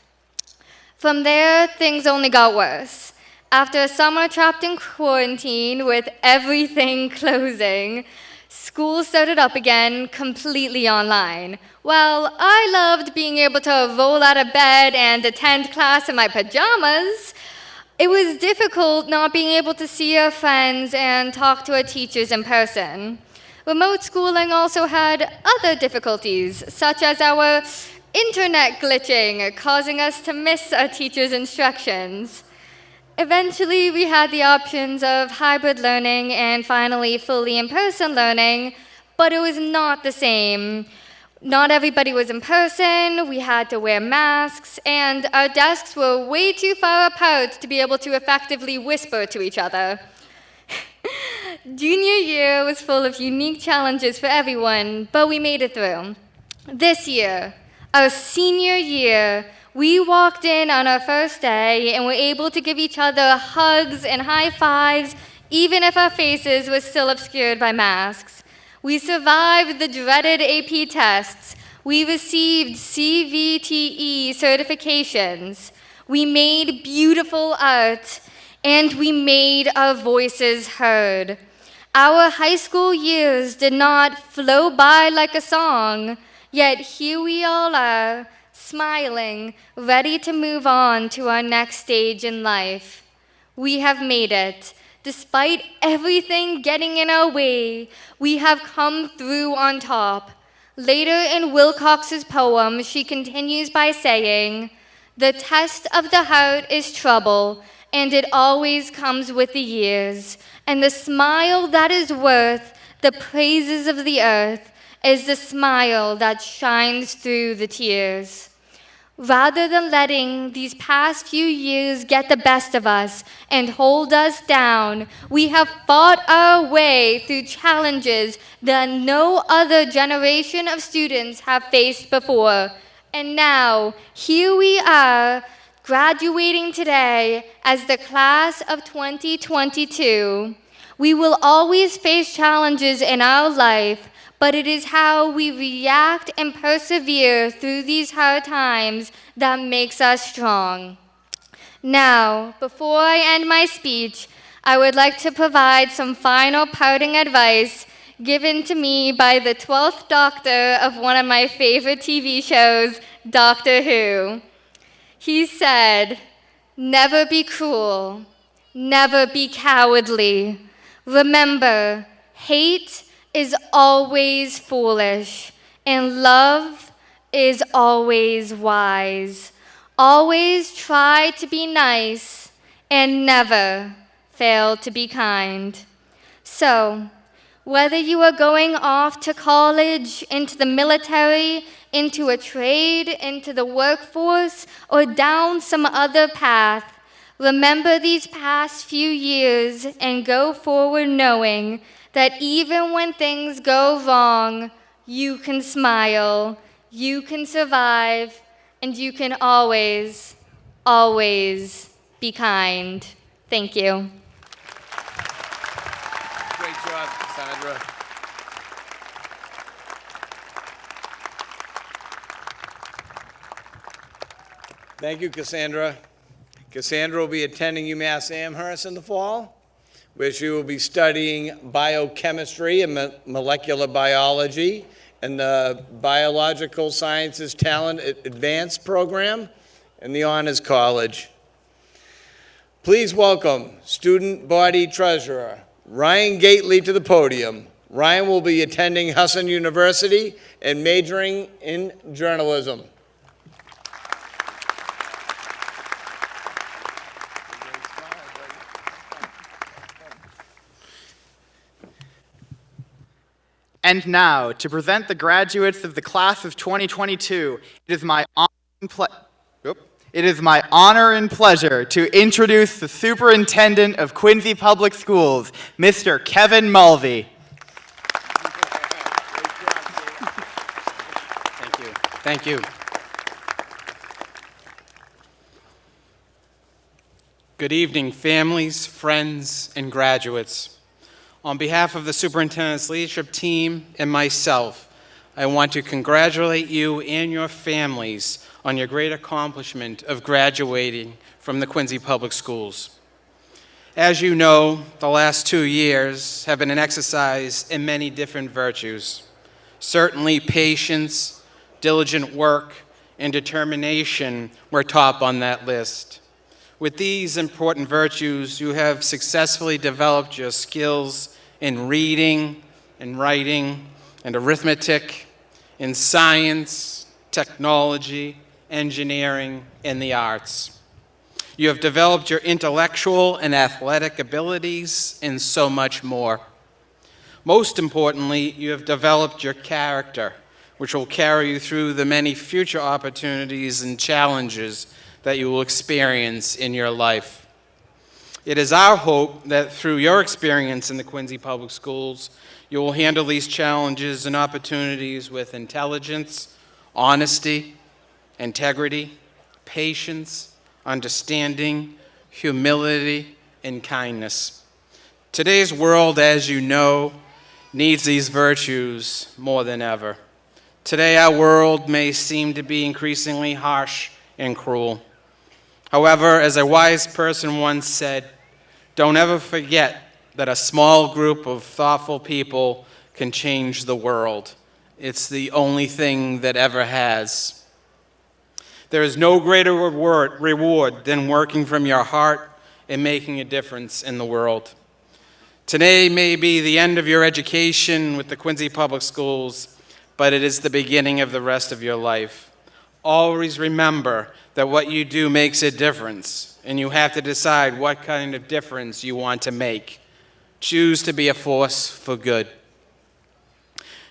Speaker 15: From there, things only got worse. After a summer trapped in quarantine with everything closing, school started up again completely online. Well, I loved being able to roll out of bed and attend class in my pajamas. It was difficult not being able to see our friends and talk to our teachers in person. Remote schooling also had other difficulties, such as our internet glitching, causing us to miss our teachers' instructions. Eventually, we had the options of hybrid learning and finally fully in-person learning, but it was not the same. Not everybody was in person, we had to wear masks, and our desks were way too far apart to be able to effectively whisper to each other. Junior year was full of unique challenges for everyone, but we made it through. This year, our senior year, we walked in on our first day and were able to give each other hugs and high fives, even if our faces were still obscured by masks. We survived the dreaded AP tests. We received CVTE certifications. We made beautiful art, and we made our voices heard. Our high school years did not flow by like a song, yet here we all are, smiling, ready to move on to our next stage in life. We have made it. Despite everything getting in our way, we have come through on top. Later in Wilcox's poem, she continues by saying, "The test of the heart is trouble, and it always comes with the years. And the smile that is worth the praises of the earth is the smile that shines through the tears." Rather than letting these past few years get the best of us and hold us down, we have fought our way through challenges that no other generation of students have faced before, And now, here we are, graduating today as the class of 2022. We will always face challenges in our life, but it is how we react and persevere through these hard times that makes us strong. Now, before I end my speech, I would like to provide some final parting advice given to me by the 12th Doctor of one of my favorite TV shows, Doctor Who. He said, "Never be cruel, never be cowardly. Remember, hate is always foolish, and love is always wise. Always try to be nice, and never fail to be kind." So, whether you are going off to college, into the military, into a trade, into the workforce, or down some other path, remember these past few years and go forward knowing that even when things go wrong, you can smile, you can survive, and you can always, always be kind. Thank you.
Speaker 2: Great job, Cassandra. Thank you, Cassandra. Cassandra will be attending UMass Amherst in the fall, where she will be studying biochemistry and molecular biology in the Biological Sciences Talent Advanced Program in the Honors College. Please welcome Student Body Treasurer Ryan Gately to the podium. Ryan will be attending Husson University and majoring in journalism.
Speaker 16: And now, to present the graduates of the class of 2022, it is my honor and pleasure to introduce the Superintendent of Quincy Public Schools, Mr. Kevin Mulvey.
Speaker 17: Thank you. Good evening, families, friends, and graduates. On behalf of the superintendent's leadership team and myself, I want to congratulate you and your families on your great accomplishment of graduating from the Quincy Public Schools. As you know, the last 2 years have been an exercise in many different virtues. Certainly patience, diligent work, and determination were top on that list. With these important virtues, you have successfully developed your skills in reading, in writing, and arithmetic, in science, technology, engineering, and the arts. You have developed your intellectual and athletic abilities, and so much more. Most importantly, you have developed your character, which will carry you through the many future opportunities and challenges that you will experience in your life. It is our hope that through your experience in the Quincy Public Schools, you will handle these challenges and opportunities with intelligence, honesty, integrity, patience, understanding, humility, and kindness. Today's world, as you know, needs these virtues more than ever. Today, our world may seem to be increasingly harsh and cruel. However, as a wise person once said, don't ever forget that a small group of thoughtful people can change the world. It's the only thing that ever has. There is no greater reward than working from your heart and making a difference in the world. Today may be the end of your education with the Quincy Public Schools, but it is the beginning of the rest of your life. Always remember that what you do makes a difference, and you have to decide what kind of difference you want to make. Choose to be a force for good.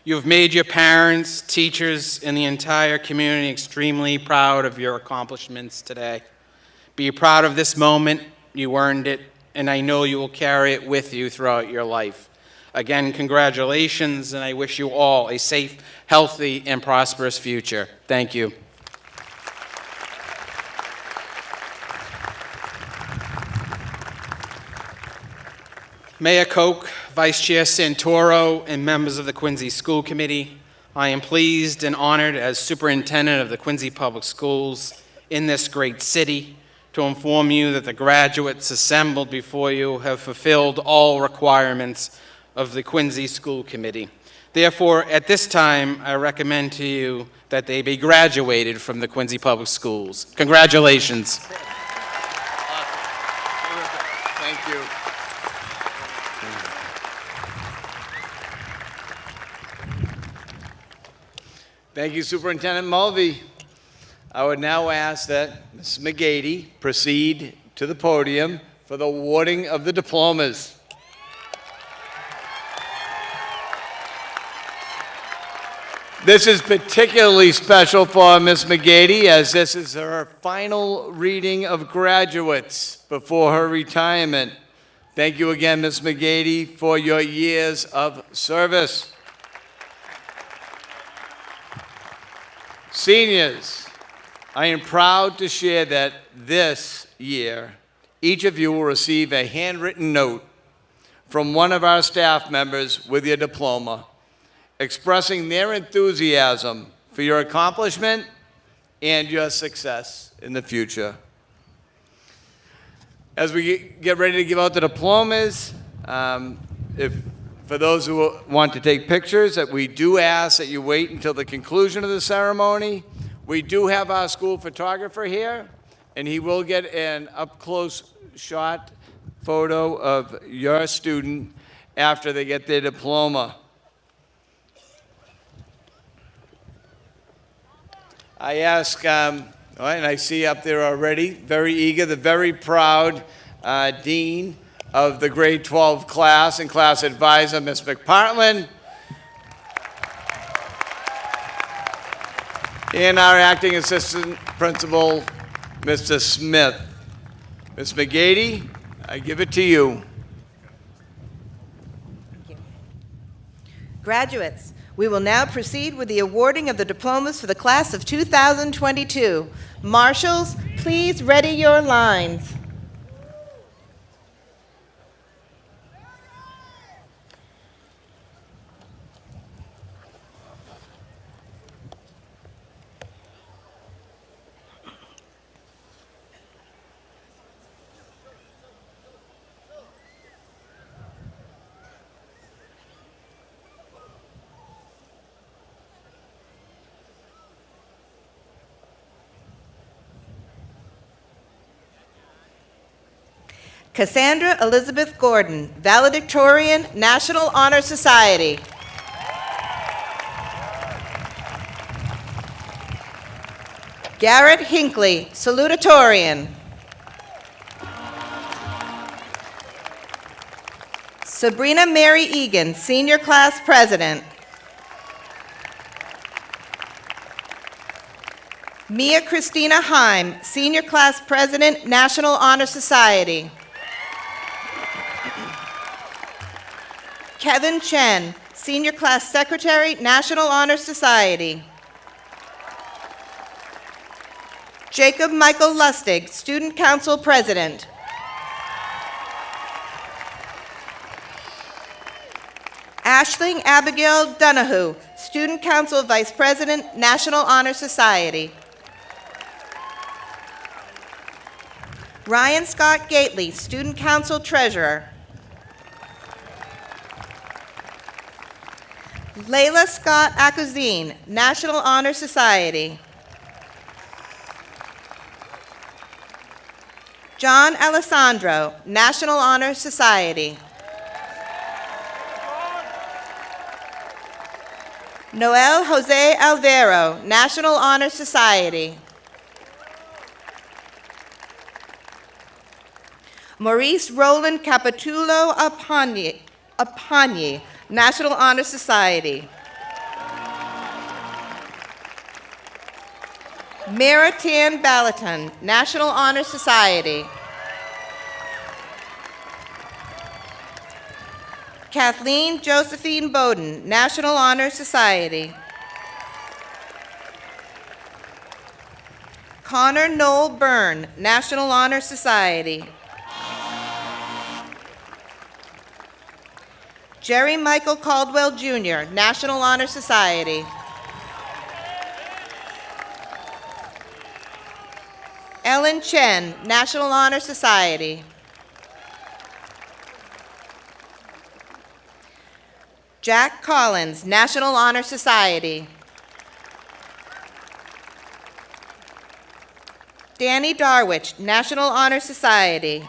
Speaker 17: You have made your parents, teachers, and the entire community extremely proud of your accomplishments today. Be proud of this moment. You earned it, and I know you will carry it with you throughout your life. Again, congratulations, and I wish you all a safe, healthy, and prosperous future. Thank you. Mayor Koch, Vice Chair Santoro, and members of the Quincy School Committee, I am pleased and honored as Superintendent of the Quincy Public Schools in this great city to inform you that the graduates assembled before you have fulfilled all requirements of the Quincy School Committee. Therefore, at this time, I recommend to you that they be graduated from the Quincy Public Schools. Congratulations.
Speaker 2: Thank you. Thank you, Superintendent Mulvey. I would now ask that Ms. McGady proceed to the podium for the awarding of the diplomas. This is particularly special for Ms. McGady, as this is her final reading of graduates before her retirement. Thank you again, Ms. McGady, for your years of service. Seniors, I am proud to share that this year, each of you will receive a handwritten note from one of our staff members with your diploma, expressing their enthusiasm for your accomplishment and your success in the future. As we get ready to give out the diplomas, for those who want to take pictures, that we do ask that you wait until the conclusion of the ceremony. We do have our school photographer here, and he will get an up-close shot photo of your student after they get their diploma. I ask, and I see up there already, very eager, the very proud Dean of the grade 12 class and class advisor, Ms. McPartland, and our acting assistant principal, Mr. Smith. Ms. McGady, I give it to you.
Speaker 18: Graduates, we will now proceed with the awarding of the diplomas for the class of 2022. Marshals, please ready your lines. Cassandra Elizabeth Gordon, valedictorian, National Honor Society. Garrett Hinckley, salutatorian. Sabrina Mary Egan, senior class president. Mia Christina Heim, senior class president, National Honor Society. Kevin Chen, senior class secretary, National Honor Society. Jacob Michael Lustig, student council president. Aisling Abigail Donahue, student council vice president, National Honor Society. Ryan Scott Gately, student council treasurer. Layla Scott Akuzine, National Honor Society. John Alessandro, National Honor Society. Noel Jose Alvaro, National Honor Society. Maurice Roland Capitulo Apanye, National Honor Society. Mira Tan Balaton, National Honor Society. Kathleen Josephine Bowden, National Honor Society. Connor Noel Byrne, National Honor Society. Jerry Michael Caldwell Jr., National Honor Society. Ellen Chen, National Honor Society. Jack Collins, National Honor Society. Danny Darwich, National Honor Society.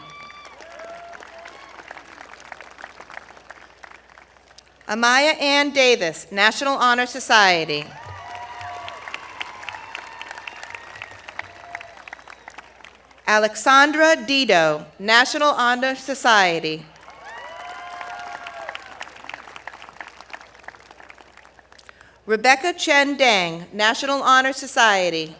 Speaker 18: Amaya Ann Davis, National Honor Society. Alexandra Dido, National Honor Society. Rebecca Chen Dang, National Honor Society.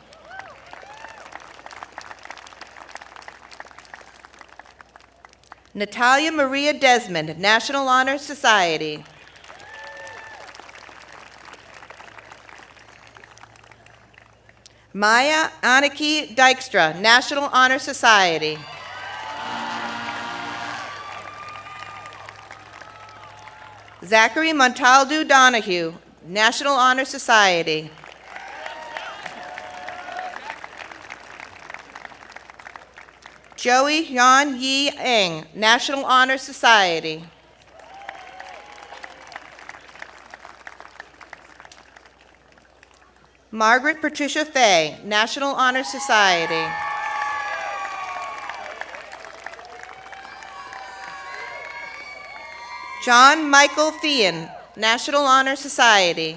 Speaker 18: Natalia Maria Desmond, National Honor Society. Maya Aniki Dykstra, National Honor Society. Zachary Montaldo Donahue, National Honor Society. Joey Hyun Yi Eng, National Honor Society. Margaret Patricia Fay, National Honor Society. John Michael Thean, National Honor Society.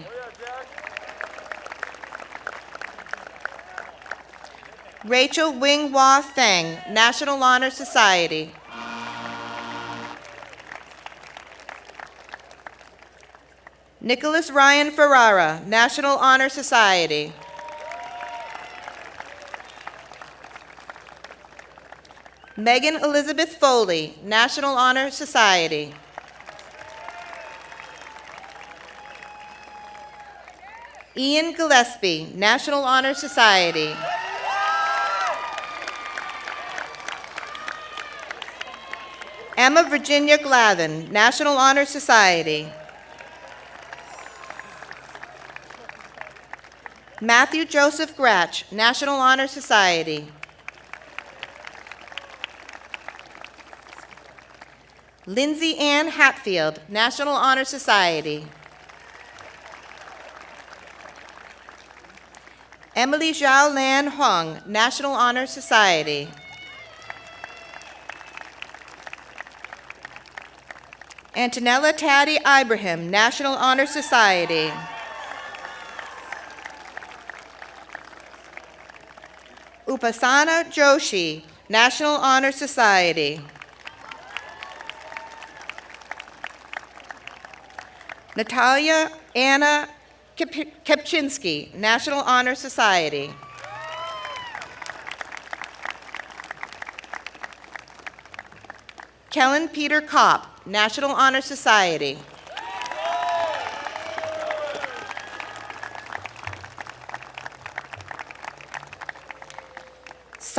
Speaker 18: Rachel Wing Hua Theng, National Honor Society. Nicholas Ryan Ferrara, National Honor Society. Megan Elizabeth Foley, National Honor Society. Ian Gillespie, National Honor Society. Emma Virginia Glavin, National Honor Society. Matthew Joseph Gratch, National Honor Society. Lindsay Ann Hatfield, National Honor Society. Emily Zhao Lan Hong, National Honor Society. Antonella Taddy Ibrahim, National Honor Society. Upasana Joshi, National Honor Society. Natalia Anna Kepchinsky, National Honor Society. Kellen Peter Kopp, National Honor Society.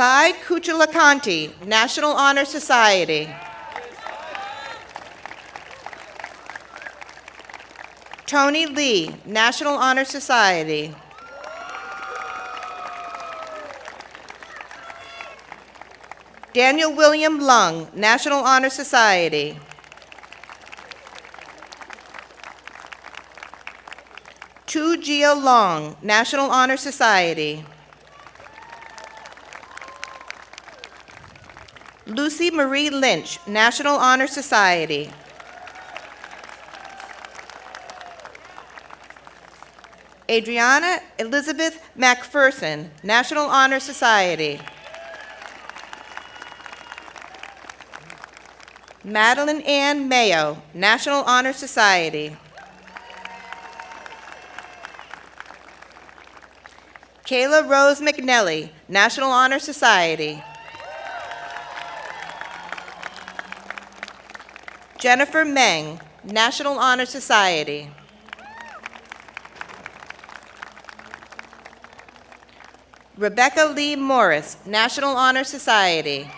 Speaker 18: Sai Kuchalakanti, National Honor Society. Tony Lee, National Honor Society. Daniel William Lung, National Honor Society. Tu Jia Long, National Honor Society. Lucy Marie Lynch, National Honor Society. Adriana Elizabeth McPherson, National Honor Society. Madeline Ann Mayo, National Honor Society. Kayla Rose McNelly, National Honor Society. Jennifer Meng, National Honor Society. Rebecca Lee Morris, National Honor Society.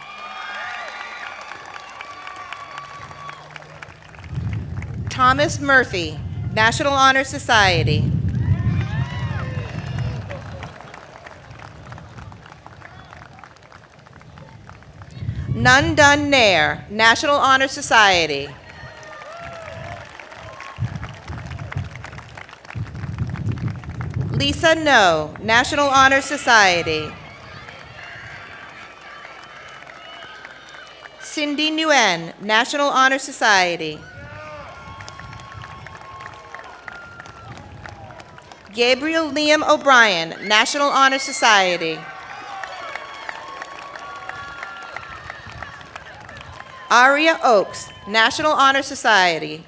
Speaker 18: Thomas Murphy, National Honor Society. Nundun Nair, National Honor Society. Lisa No, National Honor Society. Cindy Nguyen, National Honor Society. Gabriel Liam O'Brien, National Honor Society. Aria Oaks, National Honor Society.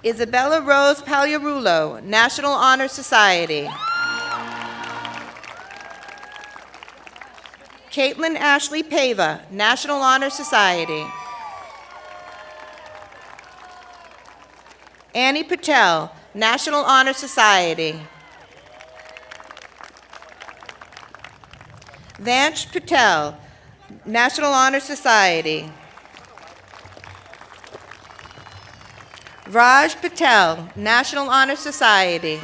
Speaker 18: Isabella Rose Pagliarulo, National Honor Society. Caitlin Ashley Pava, National Honor Society. Annie Patel, National Honor Society. Vansh Patel, National Honor Society. Raj Patel, National Honor Society.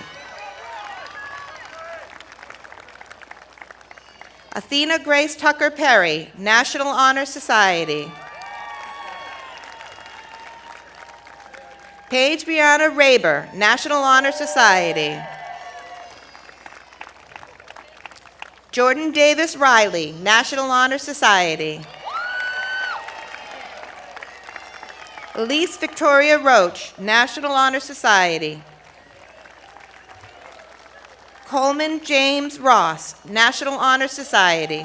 Speaker 18: Athena Grace Tucker Perry, National Honor Society. Paige Brianna Raber, National Honor Society. Jordan Davis Riley, National Honor Society. Elise Victoria Roach, National Honor Society. Coleman James Ross, National Honor Society.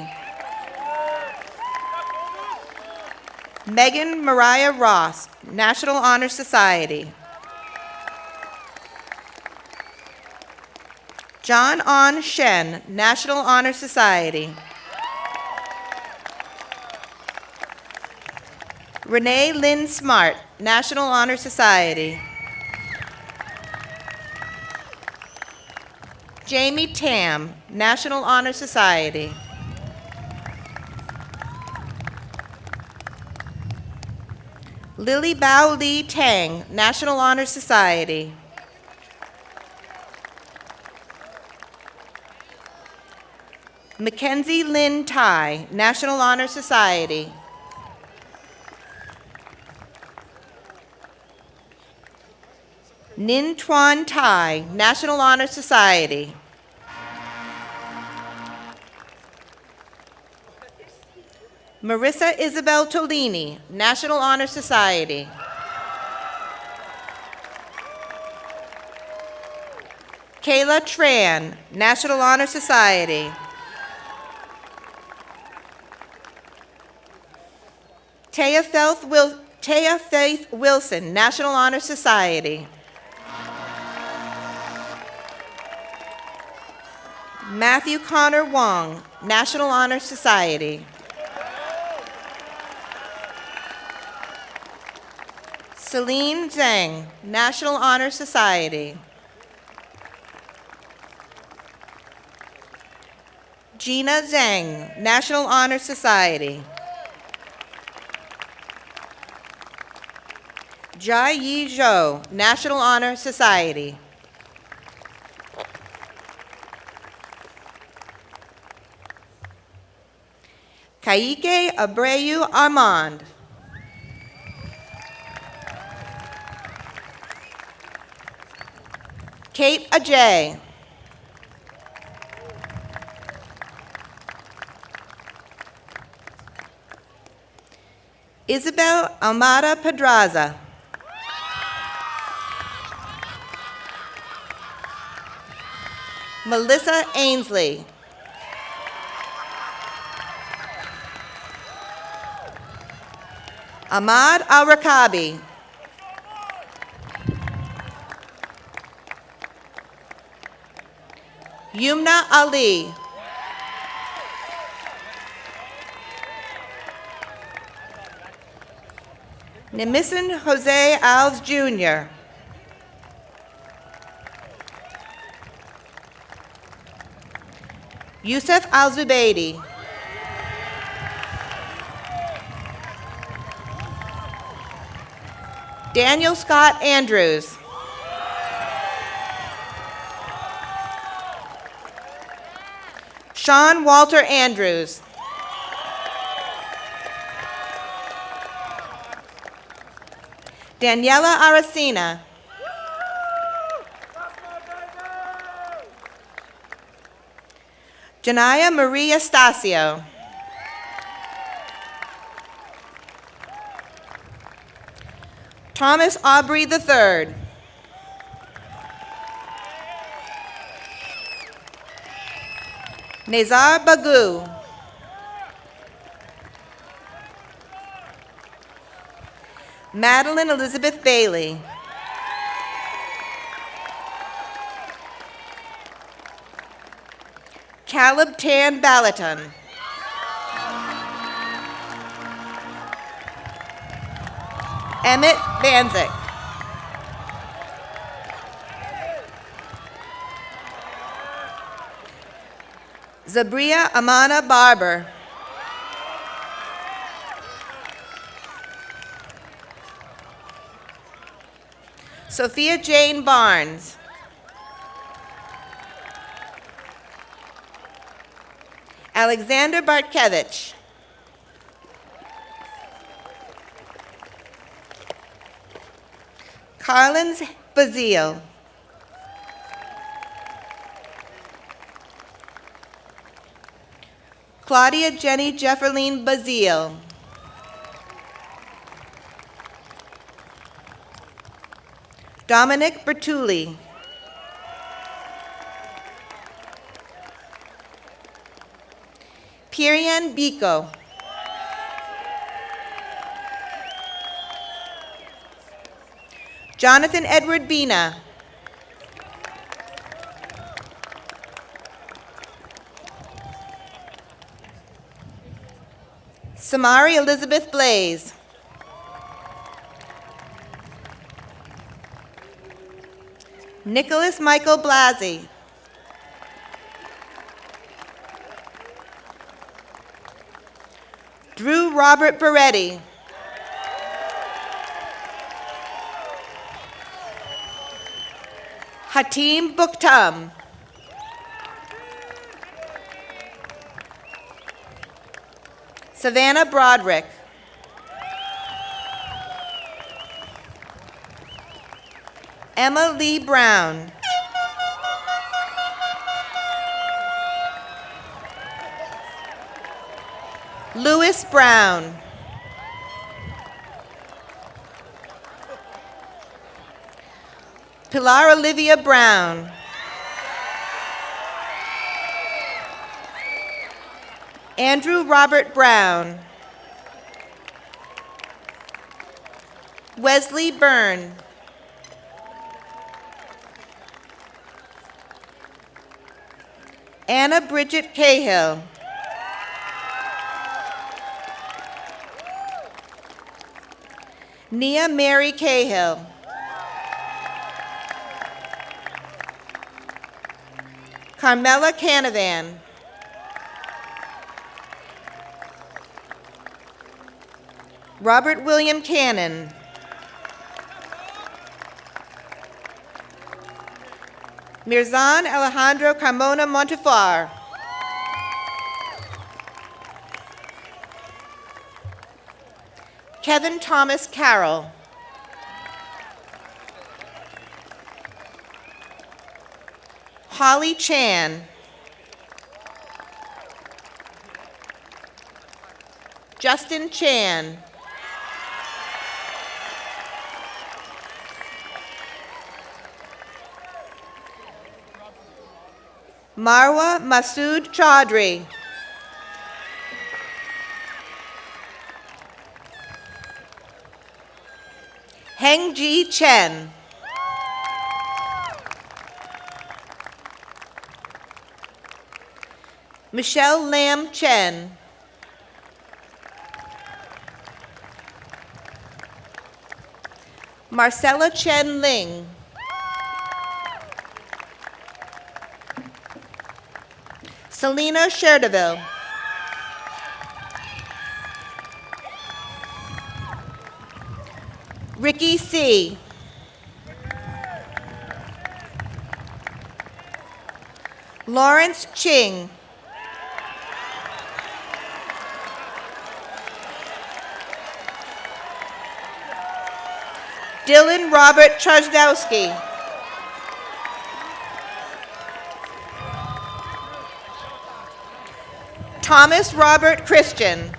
Speaker 18: Megan Mariah Ross, National Honor Society. John On Shen, National Honor Society. Renee Lynn Smart, National Honor Society. Jamie Tam, National Honor Society. Lily Bao Lee Tang, National Honor Society. Mackenzie Lynn Tai, National Honor Society. Nin Tuan Tai, National Honor Society. Marissa Isabel Tolini, National Honor Society. Kayla Tran, National Honor Society. Taya Faith Wilson, National Honor Society. Matthew Connor Wong, National Honor Society. Celine Zhang, National Honor Society. Gina Zhang, National Honor Society. Jai Yi Zhou, National Honor Society. Kaike Abreu Armand. Kate Ajay. Isabel Almada Pedraza. Melissa Ainsley. Ahmad Al-Rakabi. Yumna Ali. Nemisin Jose Alves Jr. Yusuf Al-Zubaydi. Daniel Scott Andrews. Sean Walter Andrews. Daniela Aracena. Janaya Maria Stasio. Thomas Aubrey III. Nazar Bagu. Madeline Elizabeth Bailey. Caleb Tan Ballaton. Emmett Banzik. Zabria Amana Barber. Sophia Jane Barnes. Alexander Bartkevich. Carlins Bazile. Claudia Jenny Jefferline Bazile. Dominic Bertulli. Pirian Biko. Jonathan Edward Bina. Samari Elizabeth Blaze. Nicholas Michael Blasi. Drew Robert Beretti. Hatim Bukhtam. Savannah Broderick. Emma Lee Brown. Louis Brown. Pilar Olivia Brown. Andrew Robert Brown. Wesley Byrne. Anna Bridget Cahill. Nia Mary Cahill. Carmela Canavan. Robert William Cannon. Mirzan Alejandro Carmona Montefar. Kevin Thomas Carroll. Holly Chan. Justin Chan. Marwa Masood Chaudhry. Hengji Chen. Michelle Lam Chen. Marcella Chen Ling. Selena Sherdeville. Ricky C. Lawrence Ching. Dylan Robert Trzaskowski. Thomas Robert Christian.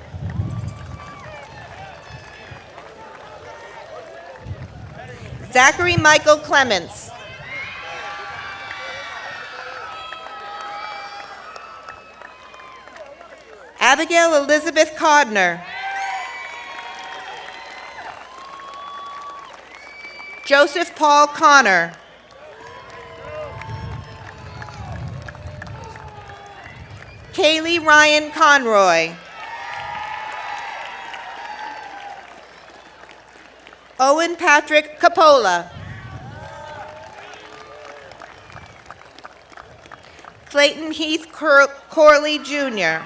Speaker 18: Zachary Michael Clements. Abigail Elizabeth Codner. Joseph Paul Connor. Kaylee Ryan Conroy. Owen Patrick Capola. Clayton Heath Corley Jr.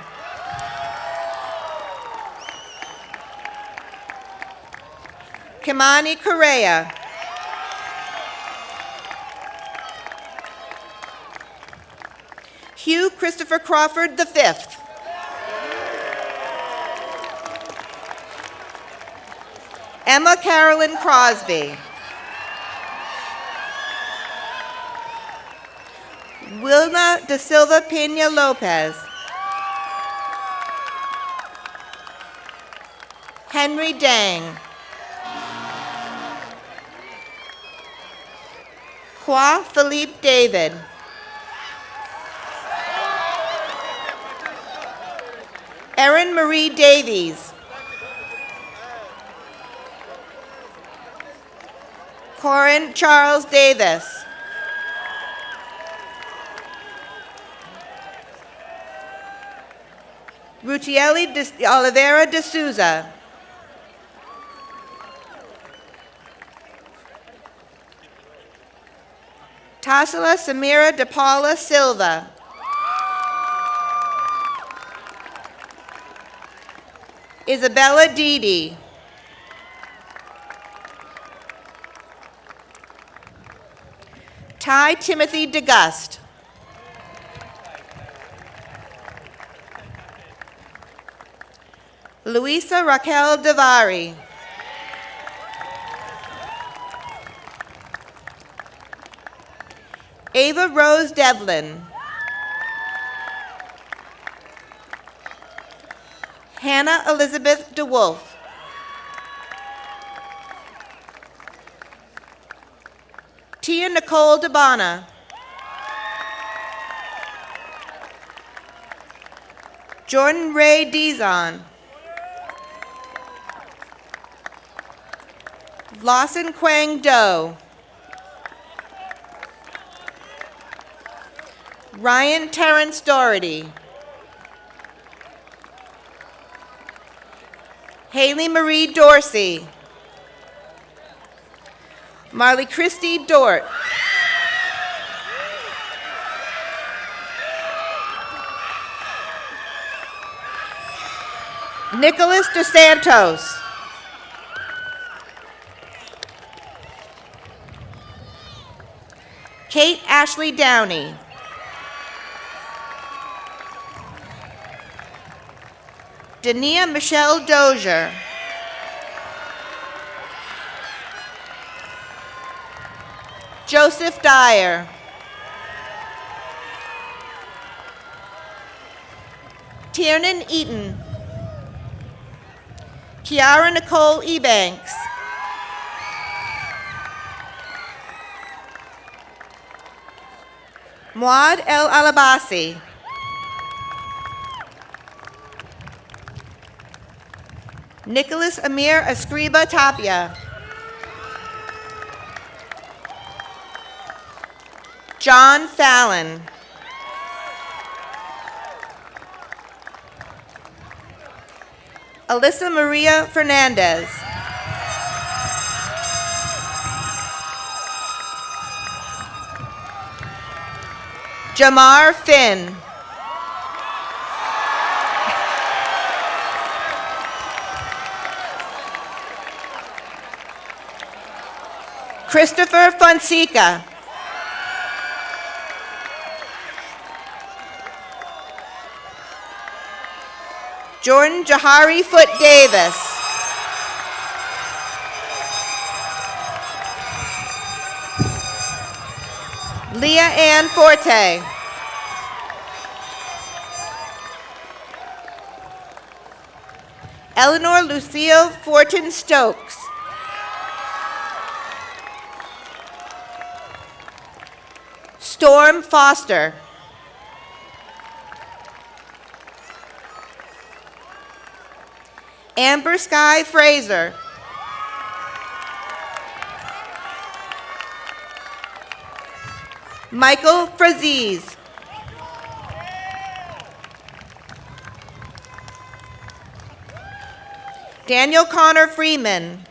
Speaker 18: Kimani Correa. Hugh Christopher Crawford V. Emma Carolyn Crosby. Wilna Da Silva Pena Lopez. Henry Dang. Kwa Philippe David. Erin Marie Davies. Corin Charles Davis. Rutieli Oliveira de Souza. Tassila Samira de Paula Silva. Isabella Didi. Ty Timothy DeGust. Luisa Raquel Davari. Ava Rose Devlin. Hannah Elizabeth DeWolf. Tia Nicole DeBona. Jordan Ray Dizon. Lawson Quang Doe. Ryan Terrence Doherty. Haley Marie Dorsey. Marley Christie Dort. Nicholas DeSantos. Kate Ashley Downey. Dania Michelle Dozier. Joseph Dyer. Tiernan Eaton. Kiara Nicole Ebanks. Muad El Alabasi. Nicholas Amir Escriba Tapia. John Fallon. Alyssa Maria Fernandez. Jamar Finn. Christopher Fonseca. Jordan Jahari Foot Davis. Leah Ann Forte. Eleanor Lucille Fortin Stokes. Storm Foster. Amber Sky Fraser. Michael Fraziz. Daniel Connor Freeman.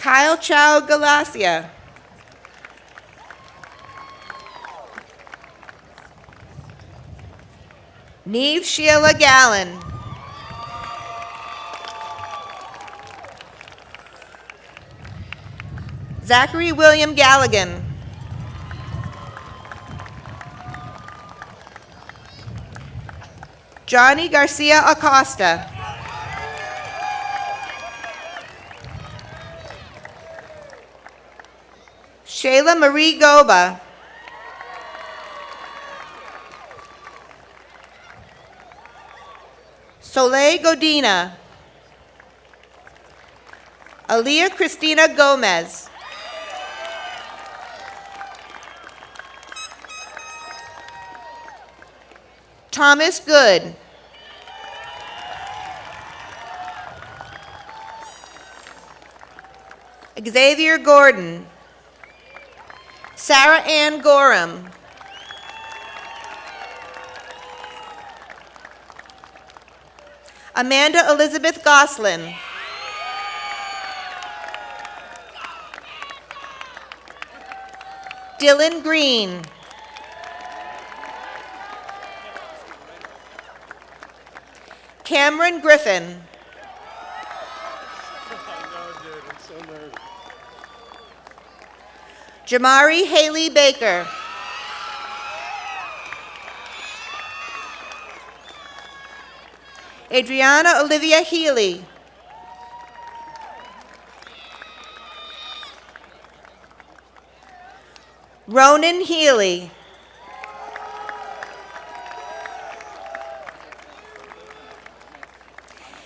Speaker 18: Kyle Chow Galacia. Neve Sheila Gallen. Zachary William Galligan. Johnny Garcia Acosta. Shayla Marie Goba. Soleil Godina. Aaliyah Christina Gomez. Thomas Good. Xavier Gordon. Sarah Ann Gorham. Amanda Elizabeth Goslin. Dylan Green. Cameron Griffin. Jamari Haley Baker. Adriana Olivia Healy. Ronan Healy.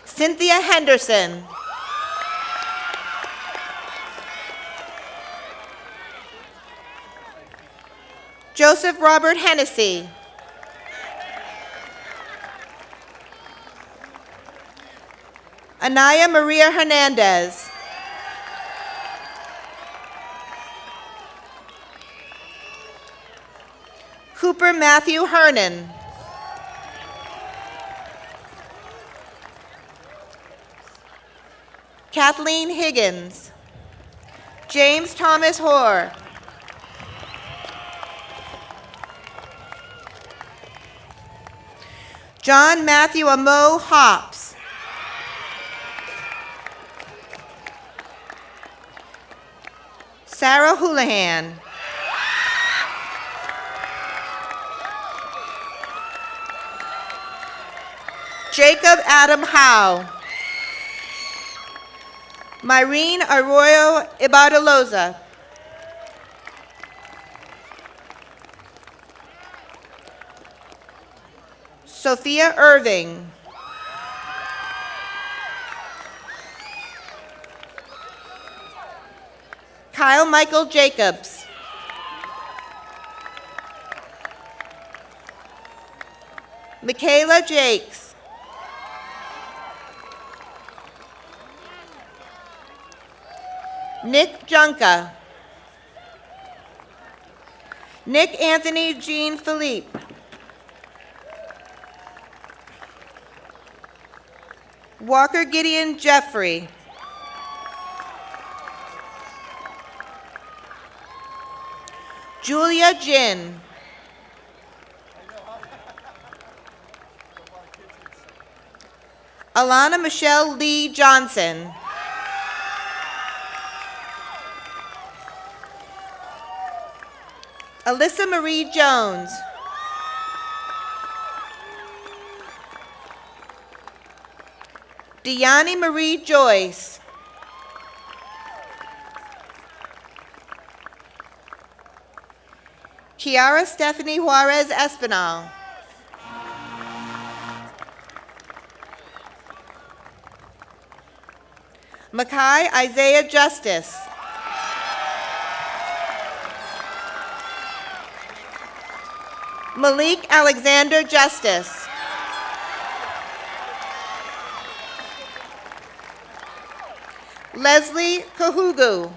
Speaker 18: Cynthia Henderson. Joseph Robert Hennessy. Anaya Maria Hernandez. Cooper Matthew Hernan. Kathleen Higgins. James Thomas Hoare. John Matthew Amo Hops. Sarah Houlihan. Jacob Adam Howe. Myrene Arroyo Ibadaloza. Sophia Irving. Kyle Michael Jacobs. Michaela Jakes. Nick Junka. Nick Anthony Jean Philippe. Walker Gideon Jeffrey. Julia Jin. Alana Michelle Lee Johnson. Alyssa Marie Jones. Deani Marie Joyce. Kiara Stephanie Juarez Espinal. Makai Isaiah Justice. Malik Alexander Justice. Leslie Kahugu.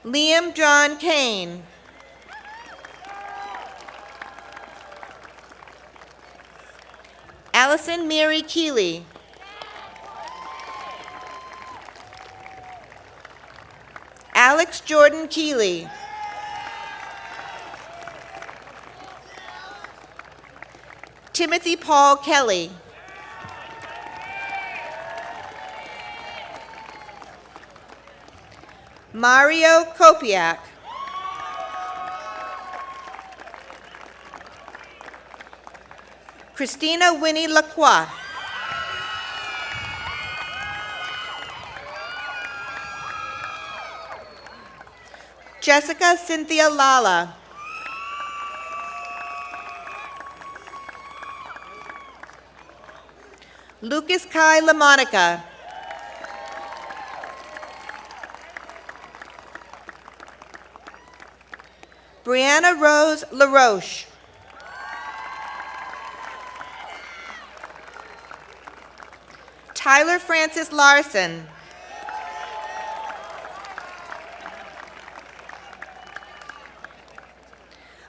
Speaker 18: Liam John Kane. Allison Mary Keeley. Alex Jordan Keeley. Timothy Paul Kelly. Mario Kopiak. Christina Winnie Lacroix. Jessica Cynthia Lala. Lucas Kai LaMonica. Brianna Rose LaRoche. Tyler Francis Larson.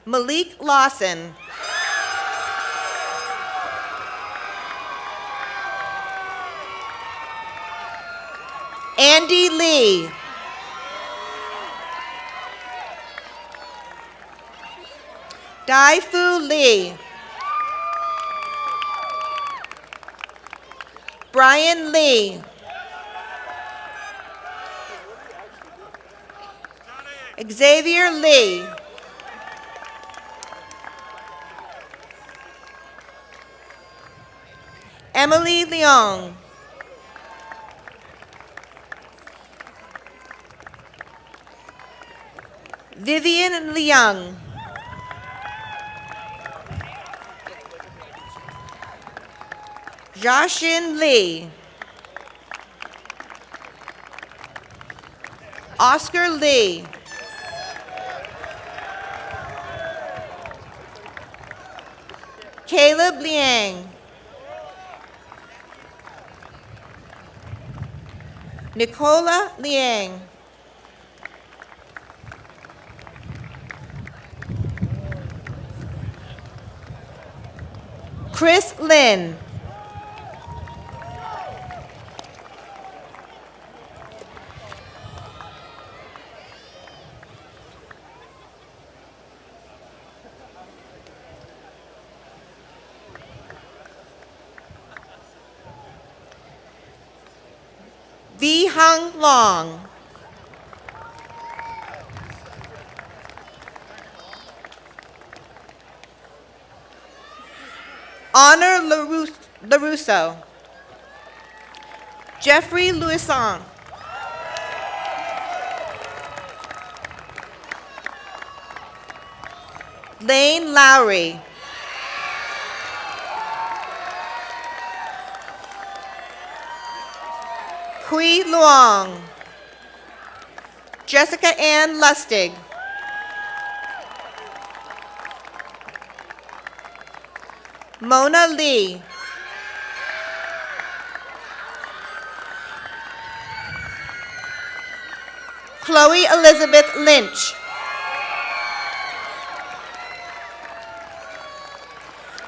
Speaker 18: Malik Lawson. Andy Lee. Dai-Fu Lee. Brian Lee. Xavier Lee. Emily Leong. Vivian Leung. Jashin Lee. Oscar Lee. Caleb Liang. Nicola Liang. Chris Lin. V. Hung Long. Honor LaRusso. Jeffrey Louison. Lane Lowry. Hui Luong. Jessica Ann Lustig. Mona Lee. Chloe Elizabeth Lynch.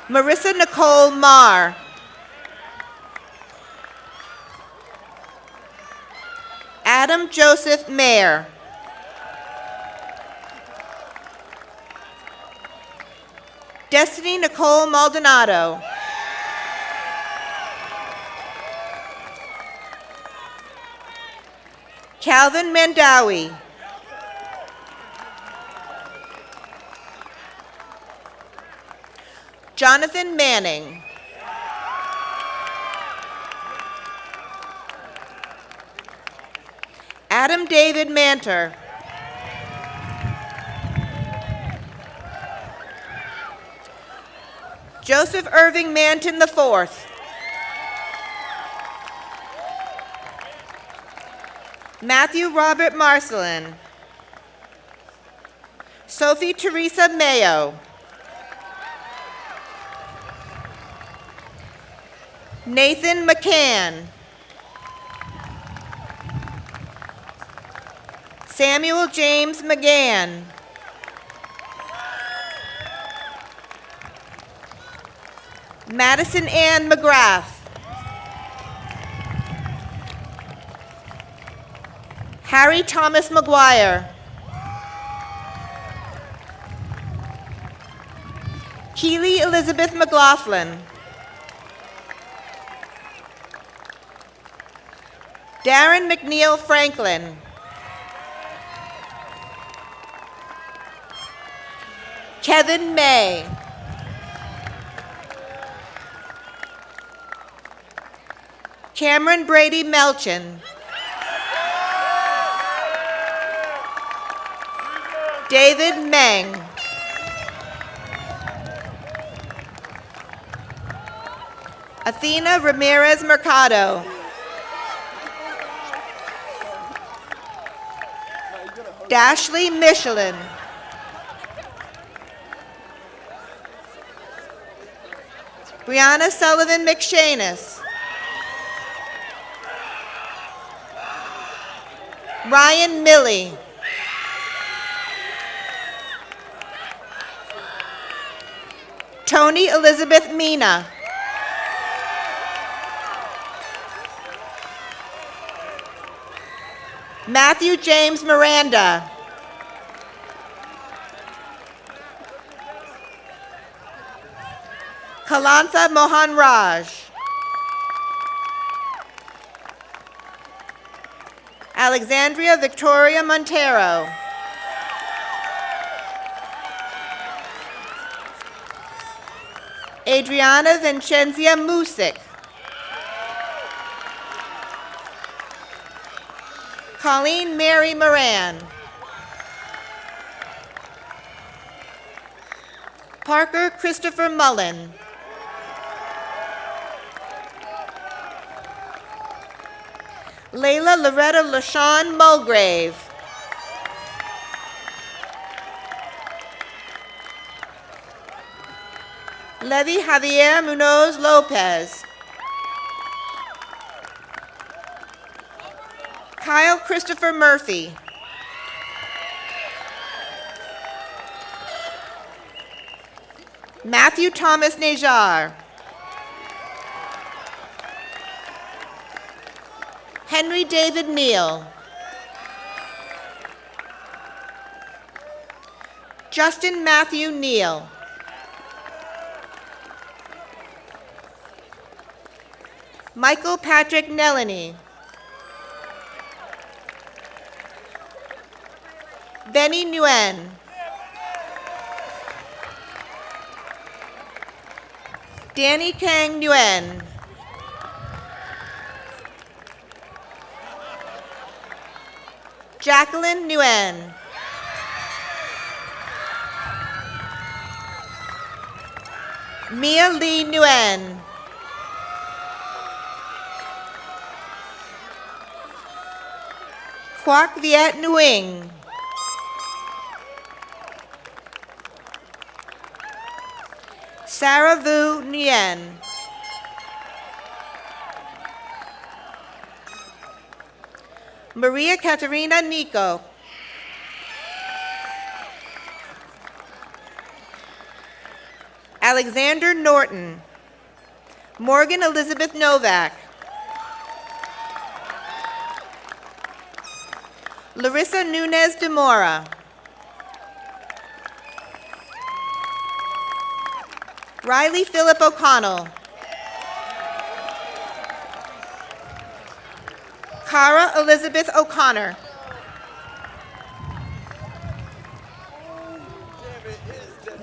Speaker 18: Marissa Nicole Marr. Adam Joseph Mayer. Destiny Nicole Maldonado. Calvin Mandawi. Jonathan Manning. Adam David Manter. Joseph Irving Manton IV. Matthew Robert Marcelin. Sophie Teresa Mayo. Nathan McCann. Samuel James McGann. Madison Ann McGrath. Harry Thomas McGuire. Keely Elizabeth McLaughlin. Darren McNeil Franklin. Kevin May. Cameron Brady Melchin. David Meng. Athena Ramirez Mercado. Dashley Michelin. Brianna Sullivan McShanus. Ryan Milley. Tony Elizabeth Mina. Matthew James Miranda. Kalantha Mohan Raj. Alexandria Victoria Montero. Adriana Vincenzia Music. Colleen Mary Moran. Parker Christopher Mullen. Layla Loretta LaShawn Mulgrave. Levy Javier Munoz Lopez. Kyle Christopher Murphy. Matthew Thomas Najar. Henry David Neal. Justin Matthew Neal. Michael Patrick Nelany. Benny Nguyen. Danny Kang Nguyen. Jacqueline Nguyen. Mia Lee Nguyen. Quoc Viet Nguyen. Sarah Vu Nguyen. Maria Katerina Nico. Alexander Norton. Morgan Elizabeth Novak. Larissa Nunez de Mora. Riley Philip O'Connell. Cara Elizabeth O'Connor.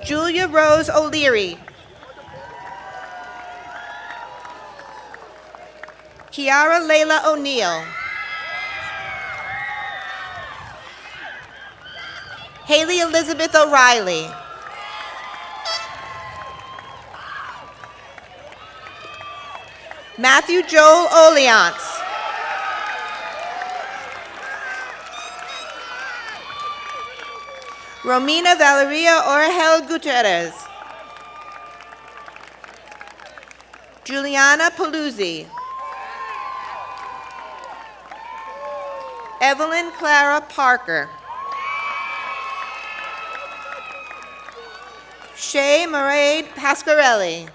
Speaker 18: Julia Rose O'Leary. Kiara Layla O'Neill. Haley Elizabeth O'Reilly. Matthew Joel Oleance. Romina Valeria Orgel Gutierrez. Juliana Paluzzi. Evelyn Clara Parker. Shay Mairead Pasquarelli.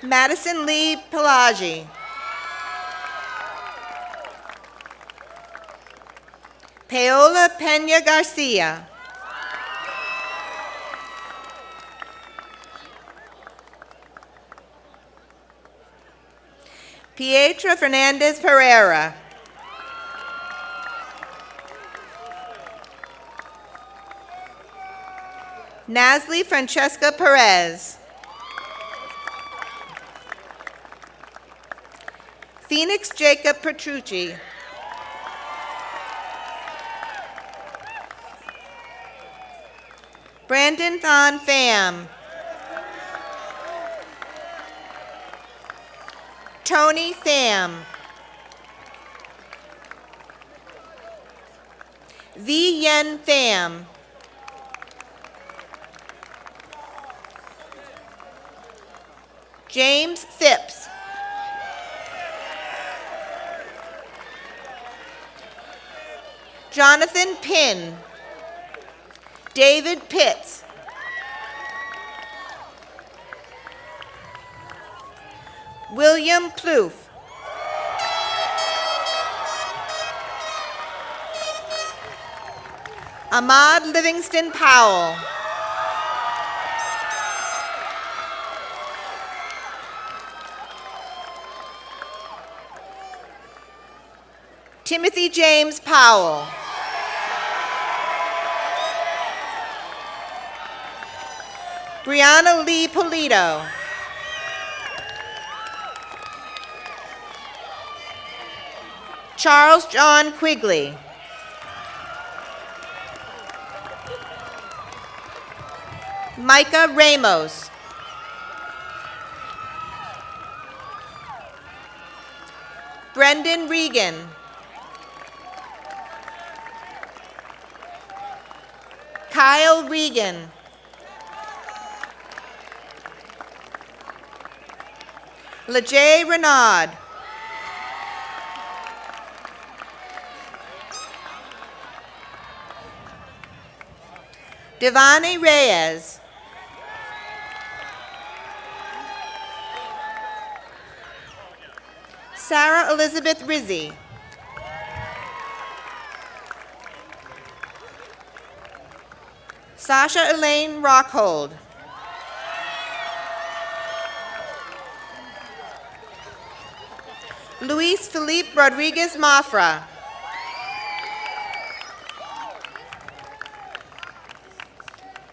Speaker 18: Madison Lee Pelagi. Paola Pena Garcia. Pietra Fernandez Pereira. Nasli Francesca Perez. Phoenix Jacob Petrucci. Brandon Thon Pham. Tony Pham. V. Yen Pham. James Phipps. Jonathan Pinn. David Pitts. William Plouffe. Ahmad Livingston Powell. Timothy James Powell. Brianna Lee Polito. Charles John Quigley. Micah Ramos. Brendan Regan. Kyle Regan. Lejay Renaud. Devani Reyes. Sarah Elizabeth Rizzi. Sasha Elaine Rockhold. Luis Felipe Rodriguez Mafra.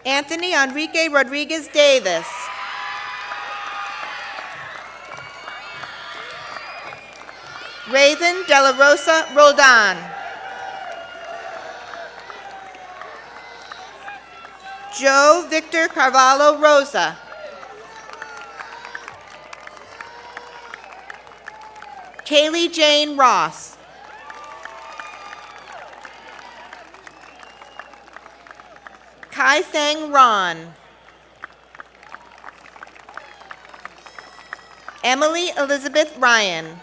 Speaker 18: Anthony Enrique Rodriguez Davis. Raven De La Rosa Roldan. Joe Victor Carvalho Rosa. Kaylee Jane Ross. Kai Thang Ron. Emily Elizabeth Ryan.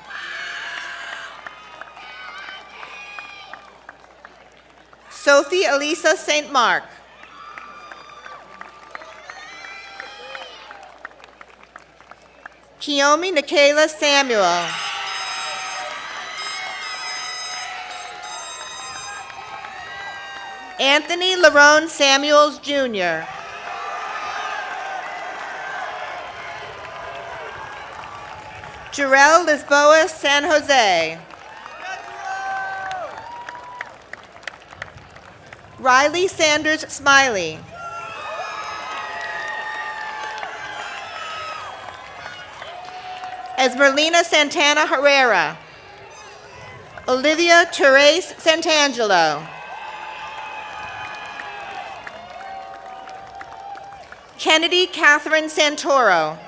Speaker 18: Sophie Elisa St. Mark. Kiyomi Nikayla Samuel. Anthony Larone Samuels, Jr. Jarrell Lisboa San Jose. Riley Sanders Smiley. Esmeralina Santana Herrera. Olivia Therese Santangelo. Kennedy Catherine Santoro.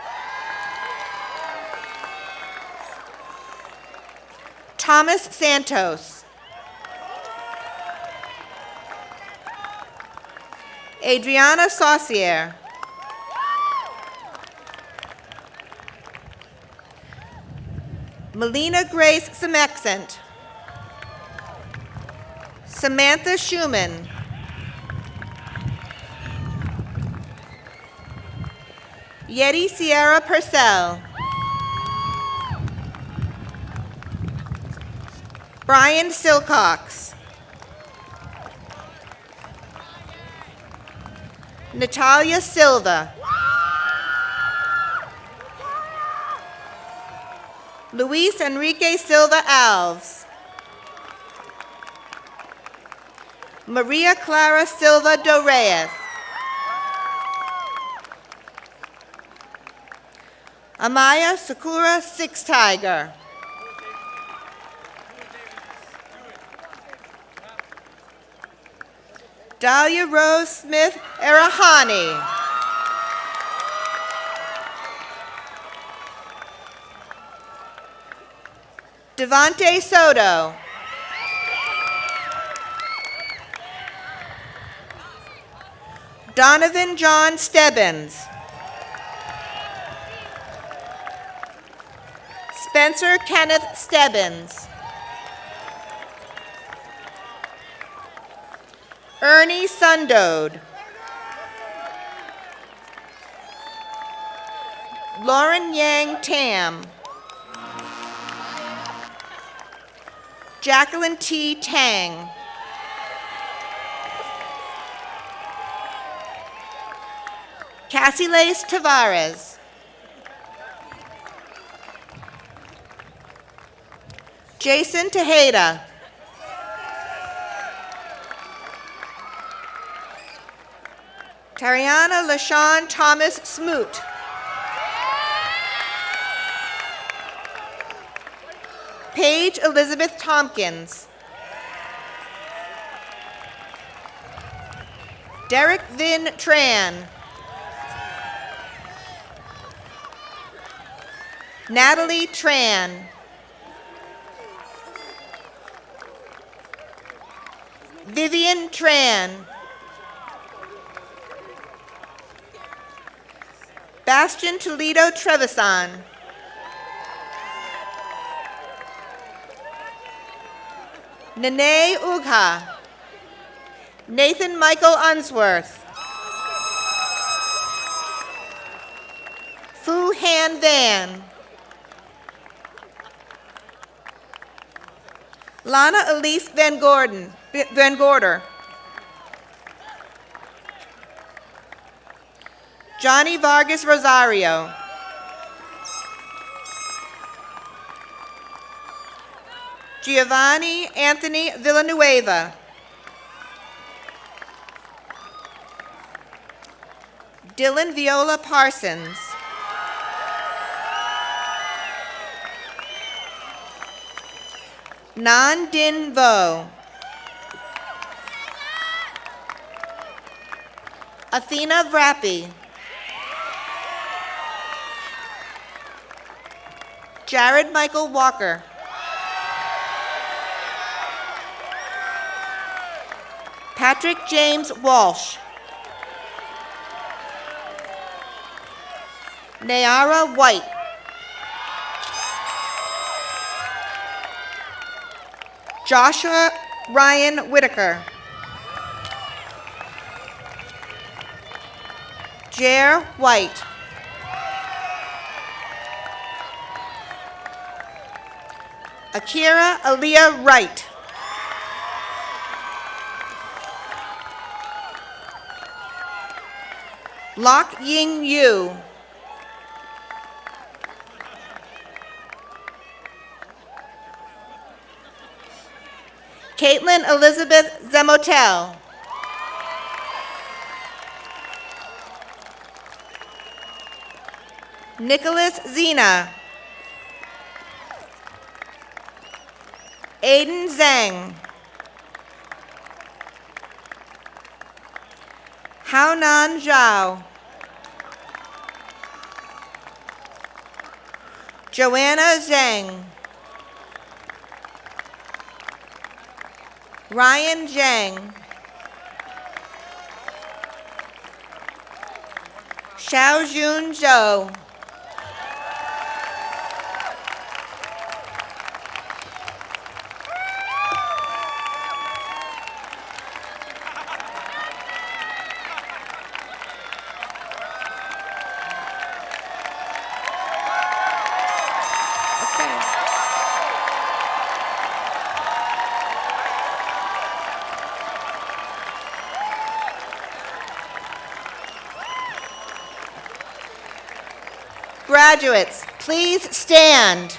Speaker 18: Thomas Santos. Adriana Saucier. Melina Grace Semexent. Samantha Schumann. Yeti Sierra Purcell. Brian Silcox. Natalia Silva. Luis Enrique Silva Alves. Maria Clara Silva do Reyes. Amaya Sakura Six Tiger. Dahlia Rose Smith Arahani. Devonte Soto. Donovan John Stebbins. Spencer Kenneth Stebbins. Ernie Sundode. Lauren Yang Tam. Jacqueline T. Tang. Cassie Lace Tavares. Jason Tejeda. Tariana LaShawn Thomas Smoot. Paige Elizabeth Tompkins. Derek Vin Tran. Natalie Tran. Vivian Tran. Bastian Toledo Trevisan. Nene Ugha. Nathan Michael Unsworth. Fu Han Van. Lana Elise Van Gorder. Johnny Vargas Rosario. Giovanni Anthony Villanueva. Dylan Viola Parsons. Nan Din Vo. Athena Vrappi. Jared Michael Walker. Patrick James Walsh. Nayara White. Joshua Ryan Whitaker. Jer White. Akira Aaliyah Wright. Lok Ying Yu. Caitlin Elizabeth Zemotel. Nicholas Zena. Aiden Zhang. Haonan Zhao. Joanna Zhang. Ryan Zhang. Xiaojun Zhou. Graduates, please stand.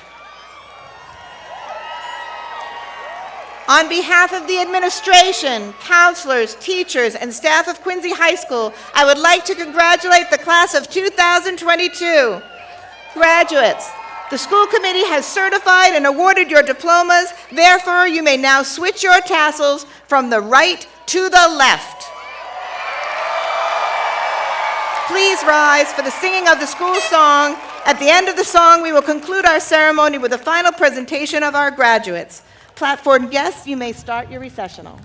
Speaker 18: On behalf of the administration, counselors, teachers, and staff of Quincy High School, I would like to congratulate the class of 2022. Graduates, the school committee has certified and awarded your diplomas. Therefore, you may now switch your tassels from the right to the left. Please rise for the singing of the school song. At the end of the song, we will conclude our ceremony with a final presentation of our graduates. Platform guests, you may start your recessional.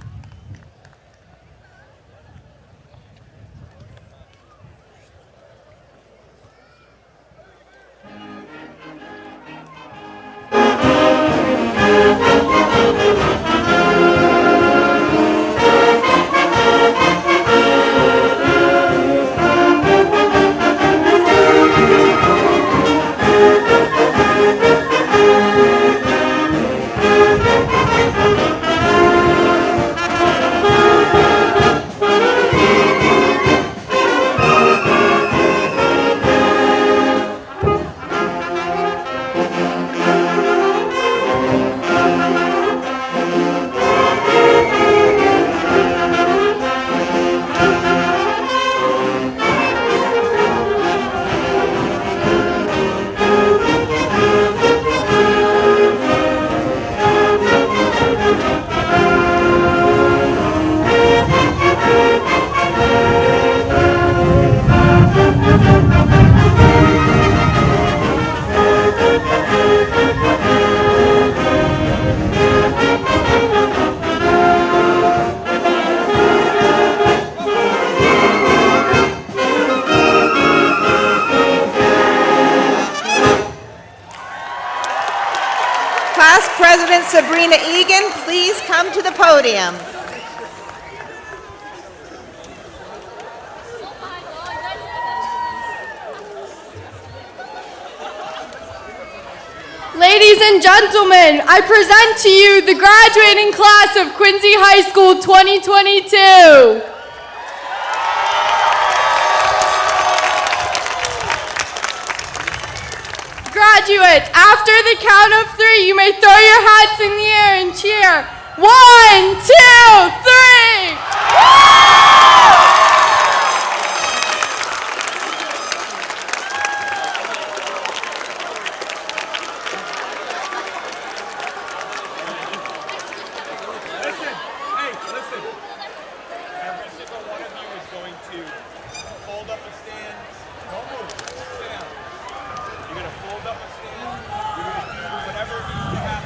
Speaker 18: Class President Sabrina Egan, please come to the podium.
Speaker 7: Ladies and gentlemen, I present to you the graduating class of Quincy High School 2022. Graduates, after the count of 3, you may throw your hats in the air and cheer. 1, 2, 3!
Speaker 19: You're going to fold up a stand. You're going to do whatever you have